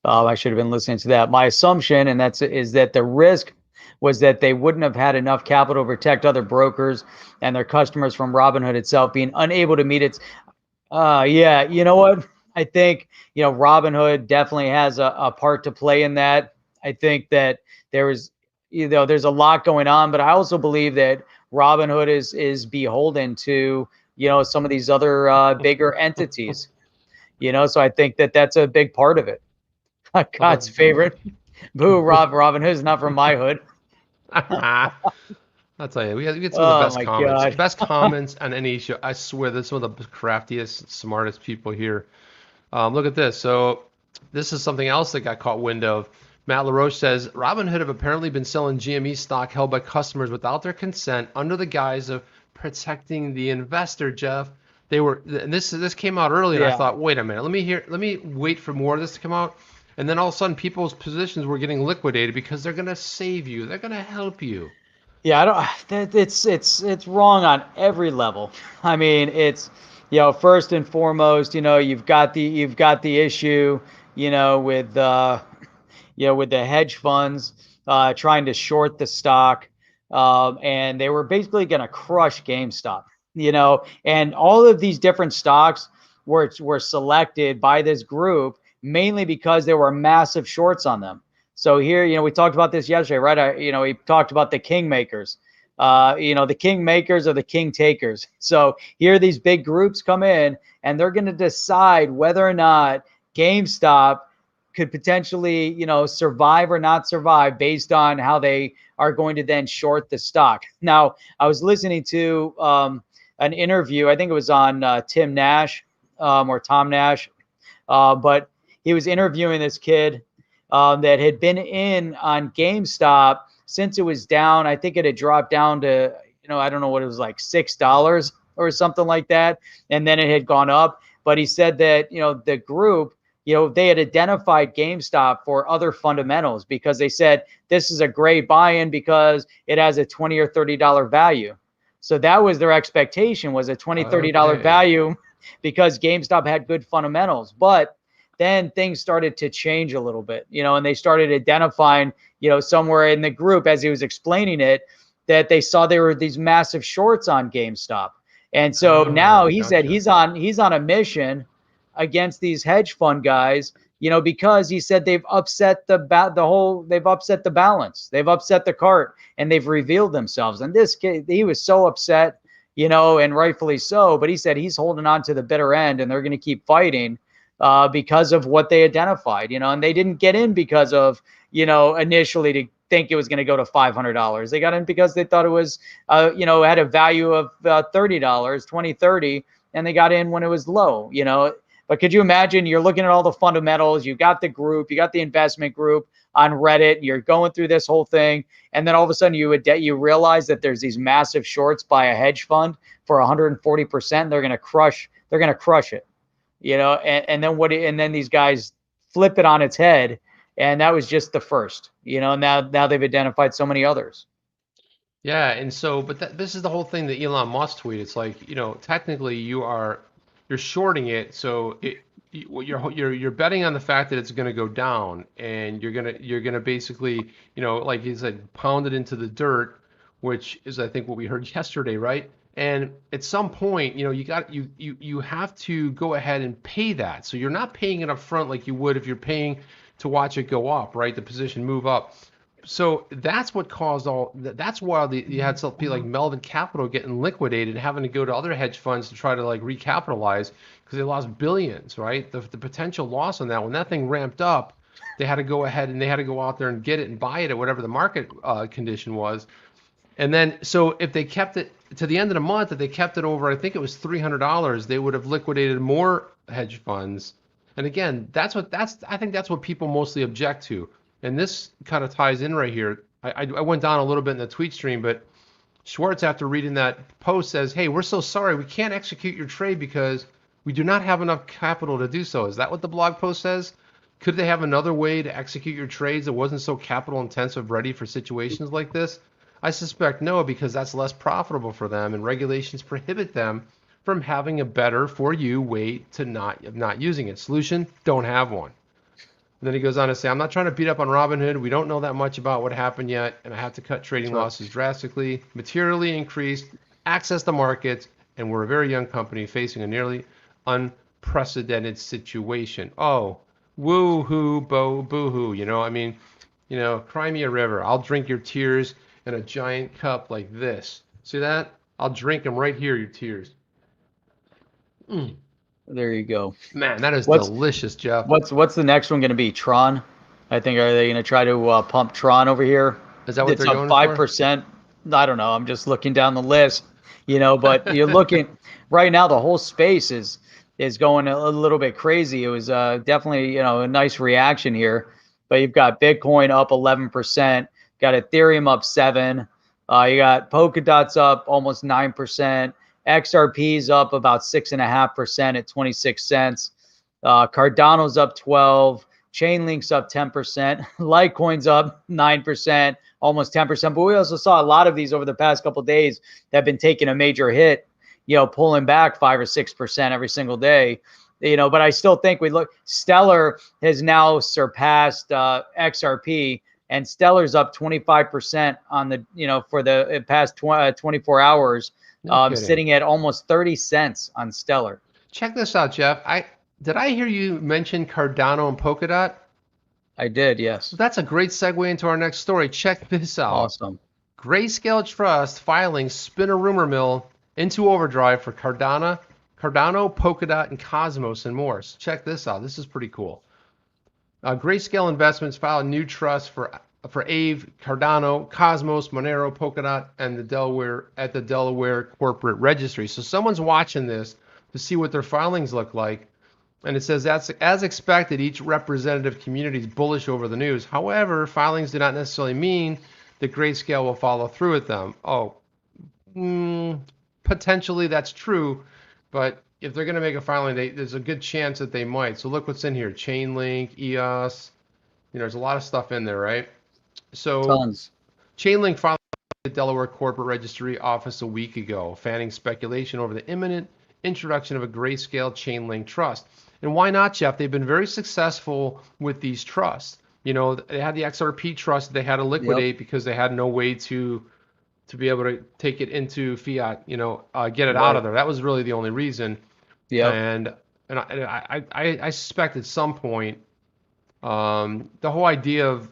I should have been listening to that. My assumption, and is that the risk was that they wouldn't have had enough capital to protect other brokers and their customers from Robinhood itself being unable to meet its. Yeah, you know what? I think Robinhood definitely has a part to play in that. I think that there's a lot going on, but I also believe that Robinhood is beholden to some of these other bigger entities, so I think that that's a big part of it. God's favorite. Boo, Robinhood is not from my hood. I'll tell you, we get some of the best comments. God. Best comments on any show. I swear, there's some of the craftiest, smartest people here. Look at this. So this is something else that got caught wind of. Matt LaRoche says, Robinhood have apparently been selling GME stock held by customers without their consent under the guise of protecting the investor, Jeff. And this came out early, and I thought, wait a minute, let me wait for more of this to come out. And then all of a sudden, people's positions were getting liquidated because they're going to save you. They're going to help you. Yeah, it's wrong on every level. I mean, it's first and foremost, you've got the issue, with with the hedge funds trying to short the stock, and they were basically going to crush GameStop. And all of these different stocks were selected by this group mainly because there were massive shorts on them. So here, we talked about this yesterday, right? We talked about the kingmakers. The kingmakers are the king takers. So here these big groups come in and they're going to decide whether or not GameStop could potentially, survive or not survive based on how they are going to then short the stock. Now, I was listening to an interview, I think it was on Tim Nash or Tom Nash, but he was interviewing this kid that had been in on GameStop since it was down. I think it had dropped down to, I don't know what it was, like $6 or something like that. And then it had gone up. But he said that, the group, they had identified GameStop for other fundamentals because they said this is a great buy-in because it has a $20 or $30 value. So that was their expectation, was a $20, $30 value because GameStop had good fundamentals. But then things started to change a little bit, and they started identifying, somewhere in the group as he was explaining it, that they saw there were these massive shorts on GameStop. And so now he said he's on a mission against these hedge fund guys, because he said they've upset they've upset the balance, they've upset the cart, and they've revealed themselves. And this kid, he was so upset, and rightfully so. But he said he's holding on to the bitter end, and they're going to keep fighting because of what they identified, and they didn't get in because of, initially to think it was going to go to $500. They got in because they thought it was, had a value of $30, 20, 30, and they got in when it was low, But could you imagine, you're looking at all the fundamentals, you got the group, you got the investment group on Reddit, you're going through this whole thing, and then all of a sudden you realize that there's these massive shorts by a hedge fund for 140%. They're going to crush it, and then these guys flip it on its head, and that was just the first, now they've identified so many others. Yeah, and so, but this is the whole thing that Elon Musk tweeted. It's like, technically you're shorting it, so you're betting on the fact that it's going to go down, and you're gonna basically, like he said, pound it into the dirt, which is I think what we heard yesterday, right? And at some point, you have to go ahead and pay that. So you're not paying it up front like you would if you're paying to watch it go up, right? The position move up. So that's what caused that's why you had some people like Melvin Capital getting liquidated, having to go to other hedge funds to try to like recapitalize because they lost billions, right? The potential loss on that, when that thing ramped up, they had to go ahead and they had to go out there and get it and buy it at whatever the market condition was. And then, so if they kept it to the end of the month, if they kept it over, I think it was $300, they would have liquidated more hedge funds. And again, I think that's what people mostly object to. And this kind of ties in right here. I went down a little bit in the tweet stream, but Schwartz, after reading that post, says, "Hey, we're so sorry. We can't execute your trade because we do not have enough capital to do so." Is that what the blog post says? Could they have another way to execute your trades that wasn't so capital intensive, ready for situations like this? I suspect no, because that's less profitable for them, and regulations prohibit them from having a better for you way to not using it. Solution: don't have one. And then he goes on to say, "I'm not trying to beat up on Robinhood. We don't know that much about what happened yet, and I have to cut trading losses drastically, materially increase access to markets, and we're a very young company facing a nearly unprecedented situation." Oh, woo-hoo, boo-hoo, cry me a river. I'll drink your tears in a giant cup like this. See that? I'll drink them right here, your tears. There you go. Man, that is delicious, Jeff. What's the next one going to be? Tron? I think, are they going to try to pump Tron over here? Is that what they're going for? 5%. I don't know. I'm just looking down the list, but you're looking right now, the whole space is going a little bit crazy. It was definitely, a nice reaction here, but you've got Bitcoin up 11%, got Ethereum up 7%. You got Polkadot's up almost 9%. XRP's up about 6.5% at 26 cents. Cardano's up 12%. Chainlink's up 10%. Litecoin's up 9%, almost 10%. But we also saw a lot of these over the past couple of days that have been taking a major hit, pulling back 5 or 6% every single day. But I still think Stellar has now surpassed XRP, and Stellar's up 25% on the, for the past 24 hours. Sitting at almost 30 cents on Stellar. Check this out, Jeff. Did I hear you mention Cardano and Polkadot? I did, yes. That's a great segue into our next story. Check this out. Awesome. Grayscale Trust filings spin a rumor mill into overdrive for Cardano, Polkadot, and Cosmos and more. So check this out. This is pretty cool. Grayscale Investments filed a new trust for AVE, Cardano, Cosmos, Monero, Polkadot, and the Delaware Corporate Registry. So someone's watching this to see what their filings look like. And it says, as expected, each representative community is bullish over the news. However, filings do not necessarily mean that Grayscale will follow through with them. Potentially that's true, but if they're going to make a filing, there's a good chance that they might. So look what's in here: Chainlink, EOS. There's a lot of stuff in there, right? So tons. Chainlink filed the Delaware Corporate Registry office a week ago, fanning speculation over the imminent introduction of a Grayscale Chainlink trust. And why not, Jeff? They've been very successful with these trusts. They had the XRP trust they had to liquidate because they had no way to be able to take it into fiat, get it out of there. That was really the only reason. Yeah. And I suspect at some point, the whole idea of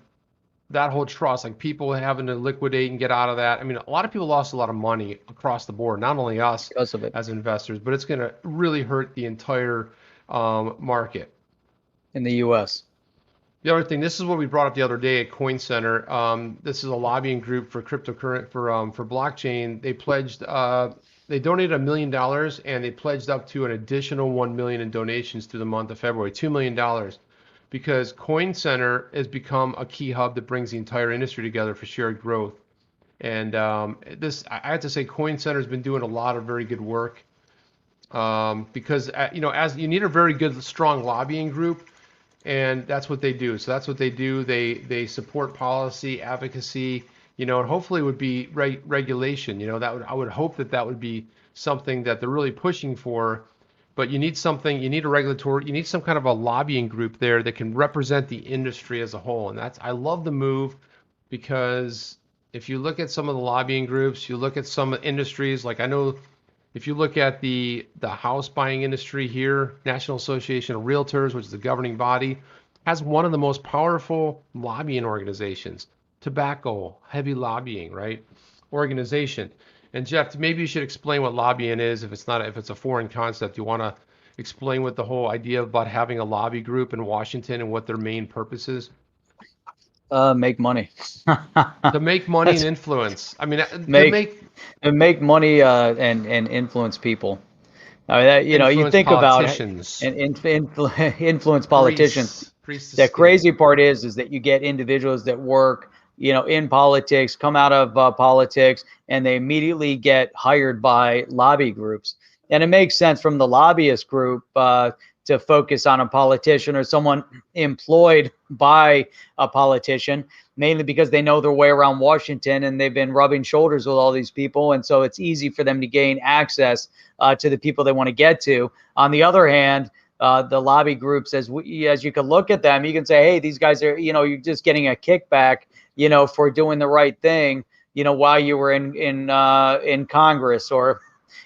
that whole trust, like people having to liquidate and get out of that. I mean, a lot of people lost a lot of money across the board, not only us as investors, but it's going to really hurt the entire market. In the U.S. The other thing, this is what we brought up the other day at Coin Center. This is a lobbying group for cryptocurrency for blockchain. They pledged, they donated $1 million, and they pledged up to an additional $1 million in donations through the month of February, $2 million, because Coin Center has become a key hub that brings the entire industry together for shared growth. And this, I have to say, Coin Center has been doing a lot of very good work, because as you need a very good, strong lobbying group. And that's what they do. So that's what they do. They support policy, advocacy, and hopefully it would be regulation. I would hope that would be something that they're really pushing for. But you need some kind of a lobbying group there that can represent the industry as a whole. And I love the move, because if you look at some of the lobbying groups, you look at some industries, like I know if you look at the house buying industry here, National Association of Realtors, which is the governing body, has one of the most powerful lobbying organizations, tobacco, heavy lobbying, right? Organization. And Jeff, maybe you should explain what lobbying is if it's a foreign concept. You want to explain what the whole idea about having a lobby group in Washington and what their main purpose is? Make money. To make money and influence. I mean, make money and influence people. I mean, you think about it, and influence politicians. The crazy part is that you get individuals that work, in politics, come out of politics, and they immediately get hired by lobby groups. And it makes sense from the lobbyist group to focus on a politician or someone employed by a politician, mainly because they know their way around Washington and they've been rubbing shoulders with all these people. And so it's easy for them to gain access to the people they want to get to. On the other hand, the lobby groups, as you can look at them, you can say, hey, these guys are, you're just getting a kickback, for doing the right thing, while you were in Congress, or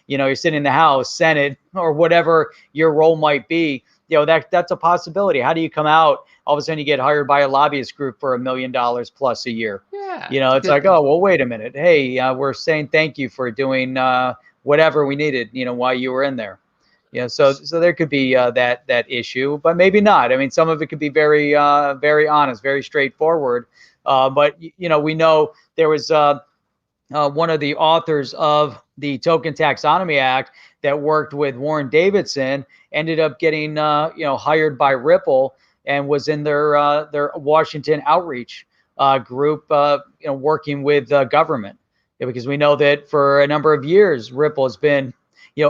you're sitting in the House, Senate, or whatever your role might be. That's a possibility. How do you come out, all of a sudden you get hired by a lobbyist group for $1 million plus a year? Yeah. It's like, oh, well, wait a minute. Hey, we're saying thank you for doing whatever we needed, while you were in there. So there could be that issue, but maybe not. I mean, some of it could be very, very honest, very straightforward. But we know there was one of the authors of the Token Taxonomy Act that worked with Warren Davidson, ended up getting hired by Ripple and was in their Washington outreach group, working with government, because we know that for a number of years Ripple has been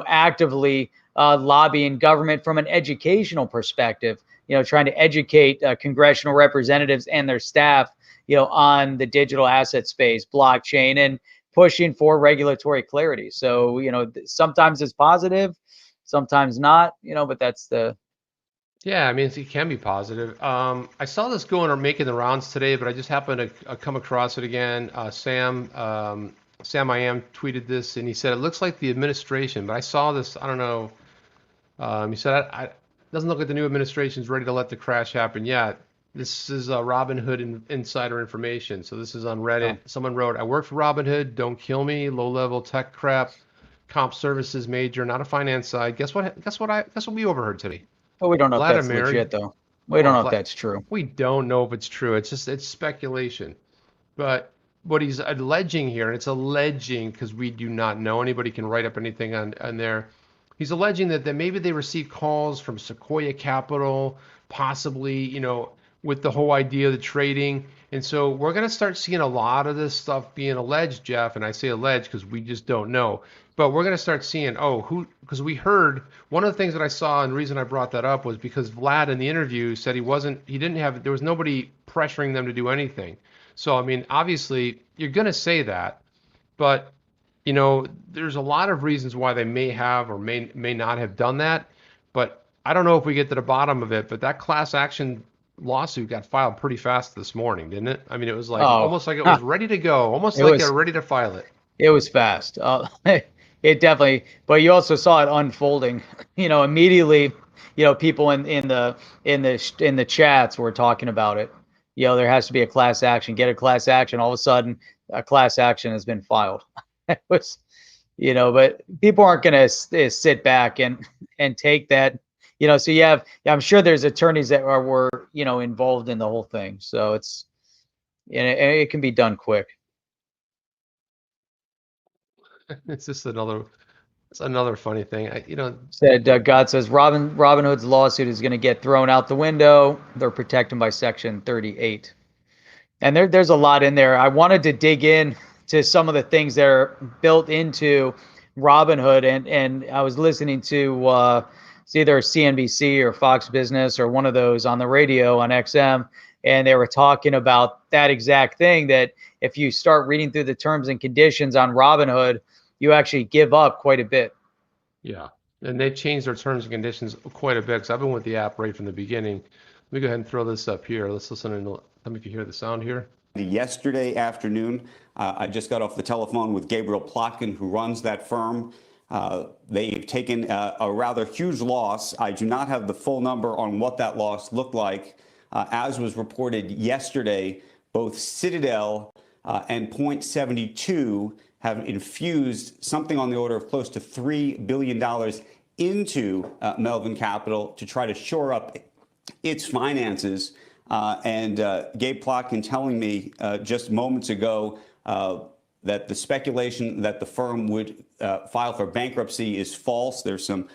actively lobbying government from an educational perspective, trying to educate congressional representatives and their staff on the digital asset space, blockchain, and pushing for regulatory clarity. So, sometimes it's positive, sometimes not, but that's the. Yeah, I mean, it can be positive. I saw this going or making the rounds today, but I just happened to come across it again. Sam I Am tweeted this, and he said, it looks like the administration, but I saw this, I don't know. He said, it doesn't look like the new administration is ready to let the crash happen yet. This is Robinhood insider information. So this is on Reddit. Oh. Someone wrote, I work for Robinhood. Don't kill me. Low-level tech crap. Comp services major, not a finance side. Guess what we overheard today? Well, we don't know if that's legit, though. We don't know if that's true. We don't know if it's true. It's speculation. But what he's alleging here, and it's alleging because we do not know. Anybody can write up anything on there. He's alleging that maybe they received calls from Sequoia Capital, possibly, with the whole idea of the trading. And so we're going to start seeing a lot of this stuff being alleged, Jeff. And I say alleged because we just don't know. But we're going to start seeing, because we heard, one of the things that I saw, and the reason I brought that up was because Vlad in the interview said there was nobody pressuring them to do anything. So, I mean, obviously, you're going to say that. But, there's a lot of reasons why they may have or may not have done that. But I don't know if we get to the bottom of it. But that class action lawsuit got filed pretty fast this morning, didn't it? I mean, it was like almost like it was ready to go, almost like they're ready to file it. It was fast. It definitely, but you also saw it unfolding. Immediately, people in the chats were talking about it. there has to be a class action. Get a class action. All of a sudden, a class action has been filed. It was, but people aren't going to sit back and take that. So you have, I'm sure there's attorneys that were involved in the whole thing. So it can be done quick. It's just another funny thing. Said God says Robinhood's lawsuit is going to get thrown out the window. They're protected by Section 38, and there's a lot in there. I wanted to dig in to some of the things that are built into Robinhood, and I was listening to it's either CNBC or Fox Business or one of those on the radio on XM, and they were talking about that exact thing, that if you start reading through the terms and conditions on Robinhood, you actually give up quite a bit. Yeah, and they've changed their terms and conditions quite a bit, because I've been with the app right from the beginning. Let me go ahead and throw this up here. Let's listen and let me hear the sound here. Yesterday afternoon, I just got off the telephone with Gabriel Plotkin, who runs that firm. They've taken a rather huge loss. I do not have the full number on what that loss looked like. As was reported yesterday, both Citadel and Point72 have infused something on the order of close to $3 billion into Melvin Capital to try to shore up its finances. And Gabe Plotkin telling me just moments ago that the speculation that the firm would file for bankruptcy is false. There's some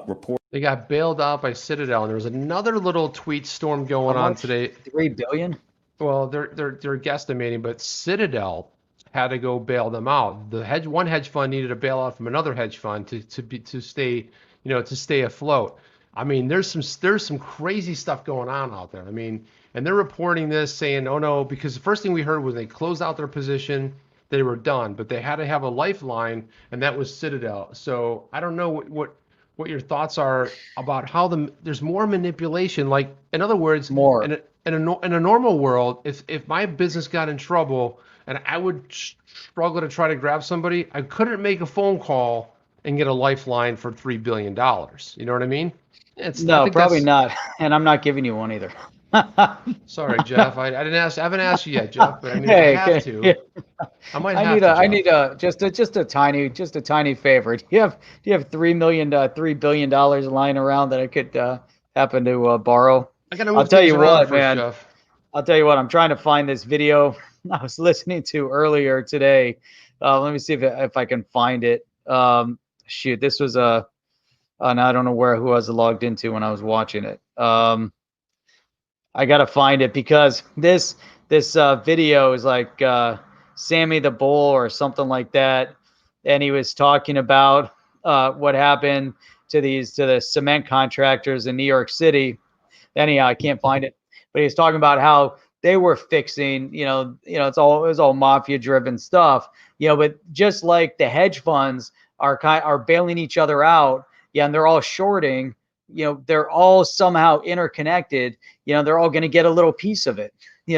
reports. They got bailed out by Citadel, and there was another little tweet storm going on today. $3 billion? Well, they're guesstimating, but Citadel had to go bail them out. One hedge fund needed a bailout from another hedge fund to stay afloat. I mean, there's some crazy stuff going on out there. I mean, and they're reporting this saying, oh no, because the first thing we heard was they closed out their position, they were done, but they had to have a lifeline, and that was Citadel. So I don't know what your thoughts are about how there's more manipulation. Like, in other words, more in a normal world, if my business got in trouble and I would struggle to try to grab somebody, I couldn't make a phone call and get a lifeline for $3 billion. You know what I mean? No, probably not. And I'm not giving you one either. Sorry, Jeff. I haven't asked you yet, Jeff. But I mean, I have to. Yeah. I need just a tiny favor. Do you have $3 billion lying around that I could happen to borrow? I'll tell you what, man. Jeff. I'll tell you what. I'm trying to find this video I was listening to earlier today. Let me see if I can find it. Shoot, this was and I don't know who I was logged into when I was watching it. I gotta find it, because this video is like Sammy the Bull or something like that, and he was talking about what happened to the cement contractors in New York City. Anyhow, I can't find it, but he was talking about how they were fixing, it was all mafia driven stuff, but just like the hedge funds are bailing each other out, and they're all shorting, they're all somehow interconnected, they're all going to get a little piece of it,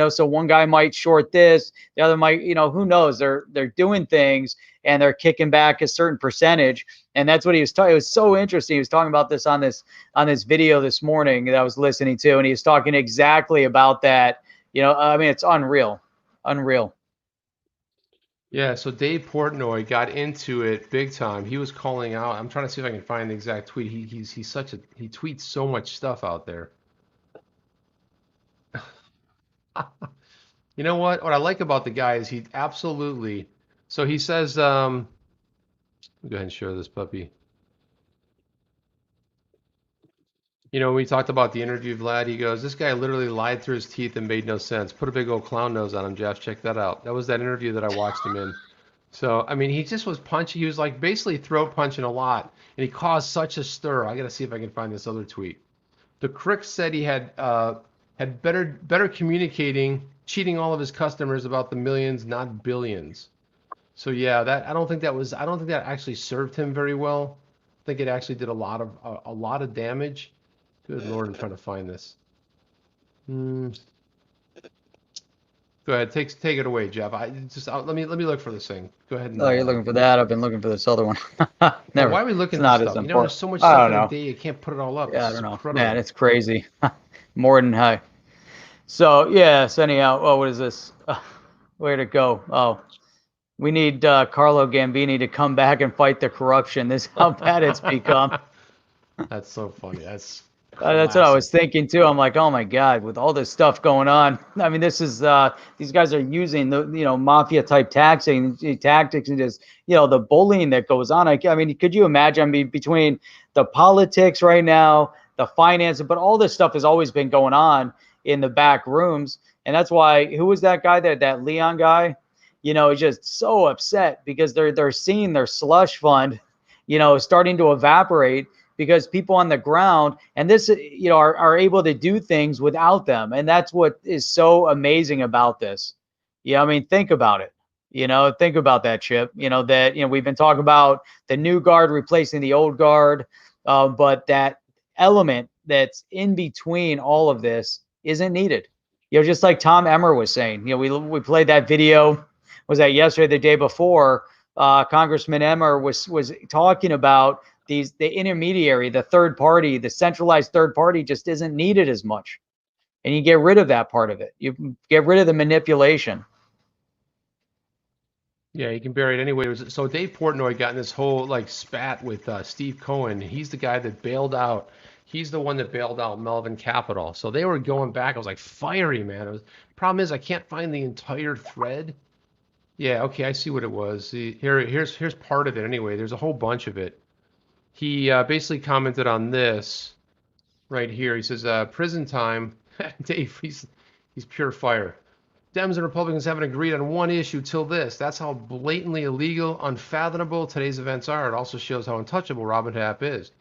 so one guy might short this, the other might, who knows, they're doing things and they're kicking back a certain percentage. And that's what he was talking. It was so interesting. He was talking about this on this video this morning that I was listening to, and he was talking exactly about that. I mean, it's unreal. Yeah, so Dave Portnoy got into it big time. He was calling out. I'm trying to see if I can find the exact tweet. He tweets so much stuff out there. You know what? What I like about the guy is he absolutely. So he says, let me go ahead and share this puppy. We talked about the interview, Vlad, he goes, this guy literally lied through his teeth and made no sense. Put a big old clown nose on him, Jeff. Check that out. That was that interview that I watched him in. So, I mean, he just was punching. He was like basically throat punching a lot, and he caused such a stir. I got to see if I can find this other tweet. The Crick said he had better communicating, cheating all of his customers about the millions, not billions. So yeah, I don't think that actually served him very well. I think it actually did a lot of damage. Good Lord, I'm trying to find this. Go ahead, take it away, Jeff. Let me look for this thing. Go ahead. You're looking for that. I've been looking for this other one. Never. Why are we looking for stuff? There's so much stuff in a day, you can't put it all up. Yeah, I don't know. Man, it's crazy. More than So yeah. So anyhow, oh, what is this? Where to go? Oh, we need Carlo Gambini to come back and fight the corruption. This is how bad it's become. That's so funny. That's what I was thinking too. I'm like, oh my God, with all this stuff going on. I mean, this is these guys are using the mafia type tactics and just the bullying that goes on. I mean, could you imagine? I mean, between the politics right now, the finance, but all this stuff has always been going on in the back rooms, and that's why who was that guy that Leon guy? Is just so upset because they're seeing their slush fund, starting to evaporate. Because people on the ground and this, are able to do things without them. And that's what is so amazing about this. I mean, think about it. Think about that, Chip. That, we've been talking about the new guard replacing the old guard. But that element that's in between all of this isn't needed. Just like Tom Emmer was saying, we played that video. Was that yesterday, the day before? Congressman Emmer was talking about the intermediary, the third party, the centralized third party just isn't needed as much. And you get rid of that part of it. You get rid of the manipulation. Yeah, you can bury it anyway. So Dave Portnoy got in this whole spat with Steve Cohen. He's the guy that bailed out. He's the one that bailed out Melvin Capital. So they were going back. I was like, fiery, man. Problem is, I can't find the entire thread. Yeah, okay, I see what it was. See, here's part of it anyway. There's a whole bunch of it. He basically commented on this right here. He says, prison time. Dave, he's pure fire. Dems and Republicans haven't agreed on one issue till this. That's how blatantly illegal, unfathomable today's events are. It also shows how untouchable Robinhood app is.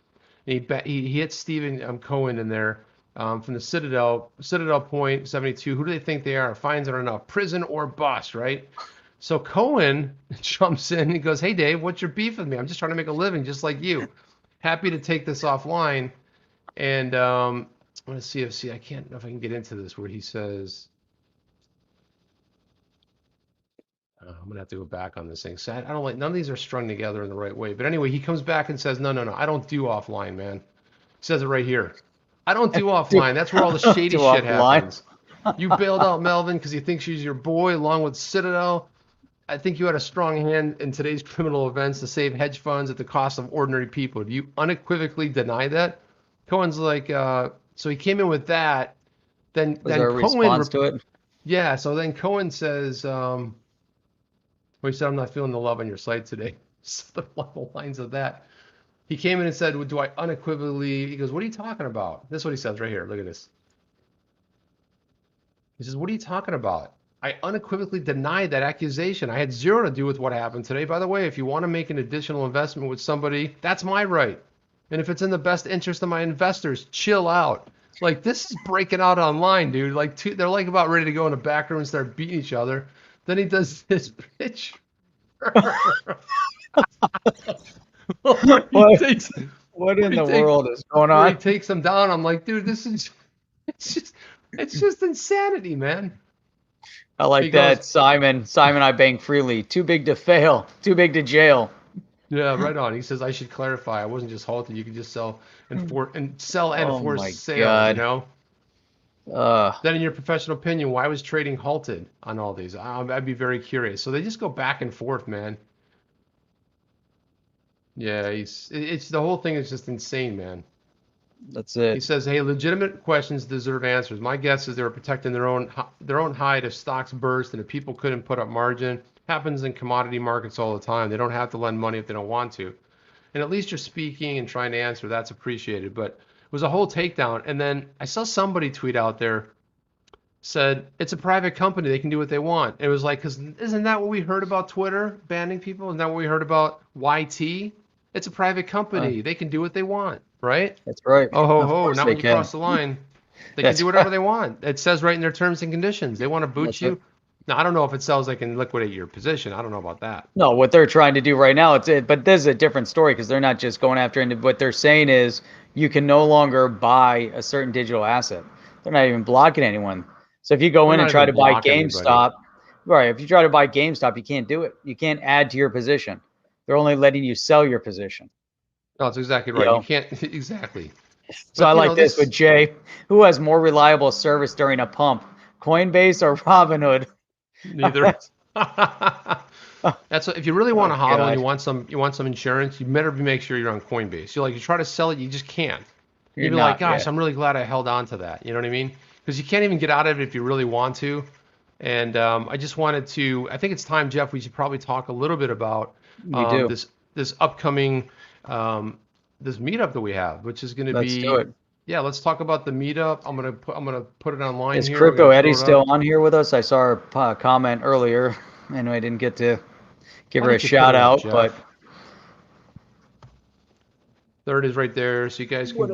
And he hit Stephen Cohen in there from the Citadel Point 72. Who do they think they are? Fines are enough. Prison or bust, right? So Cohen jumps in. He goes, hey, Dave, what's your beef with me? I'm just trying to make a living just like you. Happy to take this offline. And I'm going to see I can't know if I can get into this where he says, I'm going to have to go back on this thing. So I don't like, none of these are strung together in the right way. But anyway, he comes back and says, no, I don't do offline, man. He says it right here. I don't do offline. That's where all the shady shit happens. You bailed out Melvin because he thinks she's your boy along with Citadel. I think you had a strong hand in today's criminal events to save hedge funds at the cost of ordinary people. Do you unequivocally deny that? Cohen's like, so he came in with that. Then there a Cohen response to it? Yeah. So then Cohen says, well, he said, I'm not feeling the love on your site today. So along the lines of that, he came in and said, well, do I unequivocally? He goes, what are you talking about? This is what he says right here. Look at this. He says, what are you talking about? I unequivocally denied that accusation. I had zero to do with what happened today. By the way, if you want to make an additional investment with somebody, that's my right. And if it's in the best interest of my investors, chill out. Like, this is breaking out online, dude. Like, they're like about ready to go in the back room and start beating each other. Then he does this pitch. What in the world is going on? He takes them down. I'm like, dude, it's just insanity, man. I like that. Simon, I bang freely. Too big to fail. Too big to jail. Yeah, right on. He says, I should clarify. I wasn't just halted. You could just sell and force sale, God. you know? Then in your professional opinion, why was trading halted on all these? I'd be very curious. So they just go back and forth, man. Yeah, it's the whole thing is just insane, man. That's it. He says, hey, legitimate questions deserve answers. My guess is they were protecting their own hide if stocks burst and if people couldn't put up margin. Happens in commodity markets all the time. They don't have to lend money if they don't want to. And at least you're speaking and trying to answer. That's appreciated. But it was a whole takedown. And then I saw somebody tweet out there, said, it's a private company. They can do what they want. It was like, because isn't that what we heard about Twitter banning people? Isn't that what we heard about YT? It's a private company. They can do what they want, right? That's right. Oh, ho, ho. Not when you cross the line. They can do whatever they want. It says right in their terms and conditions. They want to boot you. Now, I don't know if it sells they can liquidate your position. I don't know about that. No, what they're trying to do right now, but this is a different story because they're not just going after it. What they're saying is you can no longer buy a certain digital asset. They're not even blocking anyone. So if you go in and try to buy GameStop, right, if you try to buy GameStop, you can't do it. You can't add to your position. They're only letting you sell your position. No, that's exactly right. You can't, exactly. So I like this with Jay. Who has more reliable service during a pump, Coinbase or Robinhood? Neither. That's if you really want to hodl and you want some insurance, you better make sure you're on Coinbase. You try to sell it, you just can't. You'd be like, gosh, I'm really glad I held on to that. You know what I mean? Because you can't even get out of it if you really want to. And I just wanted to. I think it's time, Jeff. We should probably talk a little bit about this upcoming this meetup that we have, which is going to be. Let's do it. Yeah, let's talk about the meetup. I'm gonna put it online. Is here. Crypto Eddie still on here with us? I saw her comment earlier. I know I didn't get to give her a shout out, but there it is right there. So you guys can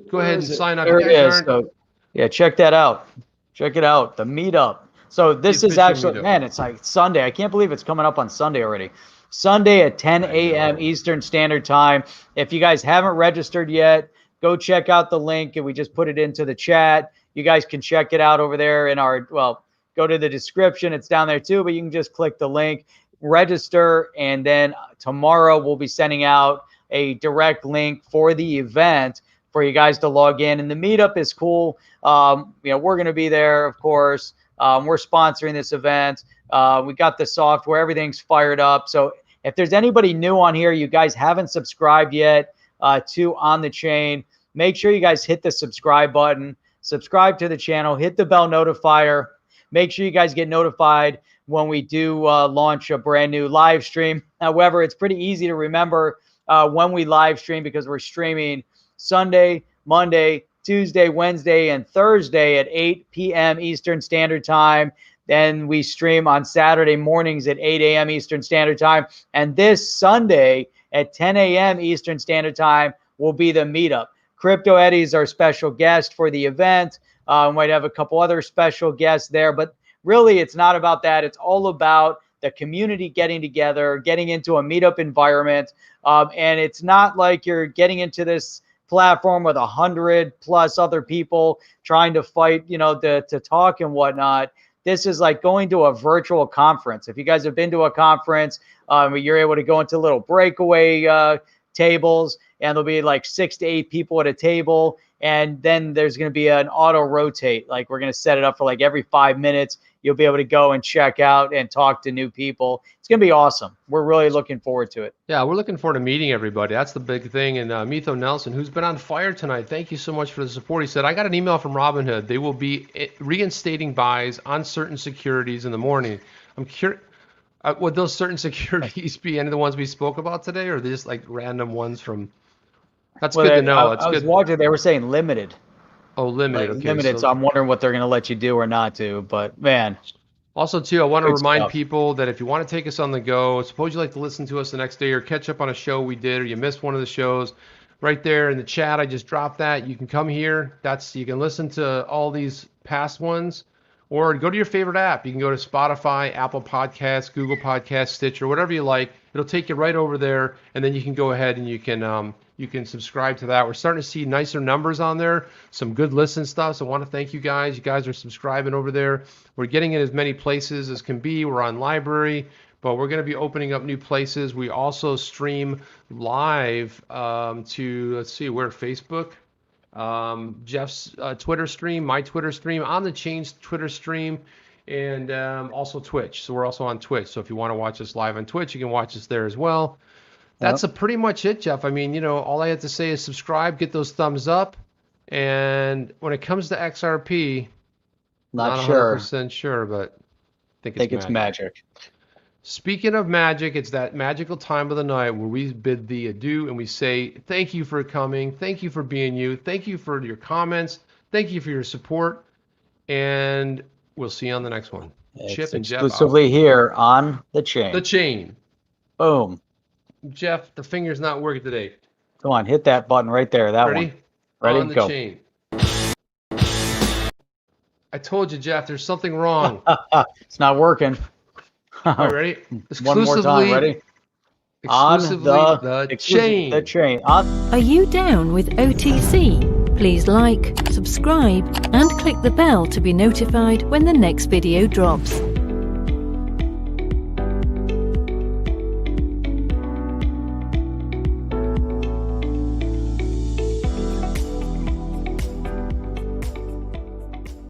go ahead and sign up. There it is. So, yeah, check that out. Check it out. The meetup. So this is actually, man, it's like Sunday. I can't believe it's coming up on Sunday already. Sunday at 10 a.m. Eastern Standard Time. If you guys haven't registered yet, go check out the link, and we just put it into the chat. You guys can check it out over there in our, go to the description. It's down there too, but you can just click the link, register, and then tomorrow we'll be sending out a direct link for the event for you guys to log in. And the meetup is cool. We're going to be there, of course. We're sponsoring this event. We got the software. Everything's fired up. So if there's anybody new on here, you guys haven't subscribed yet to On the Chain, make sure you guys hit the subscribe button, subscribe to the channel, hit the bell notifier. Make sure you guys get notified when we do launch a brand new live stream. However, it's pretty easy to remember when we live stream because we're streaming Sunday, Monday, Tuesday, Wednesday, and Thursday at 8 p.m. Eastern Standard Time. Then we stream on Saturday mornings at 8 a.m. Eastern Standard Time. And this Sunday at 10 a.m. Eastern Standard Time will be the meetup. Crypto Eddie is our special guest for the event. We might have a couple other special guests there, but really it's not about that. It's all about the community getting together, getting into a meetup environment. And it's not like you're getting into this platform with 100+ other people trying to fight, to talk and whatnot. This is like going to a virtual conference. If you guys have been to a conference, you're able to go into little breakaway tables, and there'll be like 6 to 8 people at a table. And then there's going to be an auto rotate. Like we're going to set it up for like every 5 minutes. You'll be able to go and check out and talk to new people. It's going to be awesome. We're really looking forward to it. Yeah, we're looking forward to meeting everybody. That's the big thing. And Mitho Nelson, who's been on fire tonight, thank you so much for the support. He said, I got an email from Robinhood. They will be reinstating buys on certain securities in the morning. I'm curious. Would those certain securities be any of the ones we spoke about today, or are they just like random ones from? That's good to know. I was watching. They were saying limited. Oh, limited. Okay, limited. So I'm wondering what they're going to let you do or not do. But man. Also, too, I want to remind people that if you want to take us on the go, suppose you like to listen to us the next day or catch up on a show we did, or you missed one of the shows, right there in the chat, I just dropped that. You can come here. You can listen to all these past ones. Or go to your favorite app. You can go to Spotify, Apple Podcasts, Google Podcasts, Stitcher, whatever you like. It'll take you right over there, and then you can go ahead and you can subscribe to that. We're starting to see nicer numbers on there, some good listen stuff. So I want to thank you guys. You guys are subscribing over there. We're getting in as many places as can be. We're on Library, but we're going to be opening up new places. We also stream live to, let's see, we're Facebook. Jeff's Twitter stream, my Twitter stream, On the Chain's Twitter stream, and also Twitch. So we're also on Twitch. So if you want to watch us live on Twitch, you can watch us there as well. That's pretty much it, Jeff. I mean, all I have to say is subscribe, get those thumbs up, and when it comes to XRP, not 100% sure, but I think it's magic. Speaking of magic, it's that magical time of the night where we bid thee adieu and we say thank you for coming, thank you for being you, thank you for your comments, thank you for your support, and we'll see you on the next one. Chip and Jeff exclusively here on The Chain. The Chain. Boom. Jeff, the finger's not working today. Come on, hit that button right there. That one. Ready? On the go. Chain. I told you, Jeff, there's something wrong. It's not working. All right, ready? One more time, ready? Exclusively on the chain. The chain. Are you down with OTC? Please like, subscribe, and click the bell to be notified when the next video drops.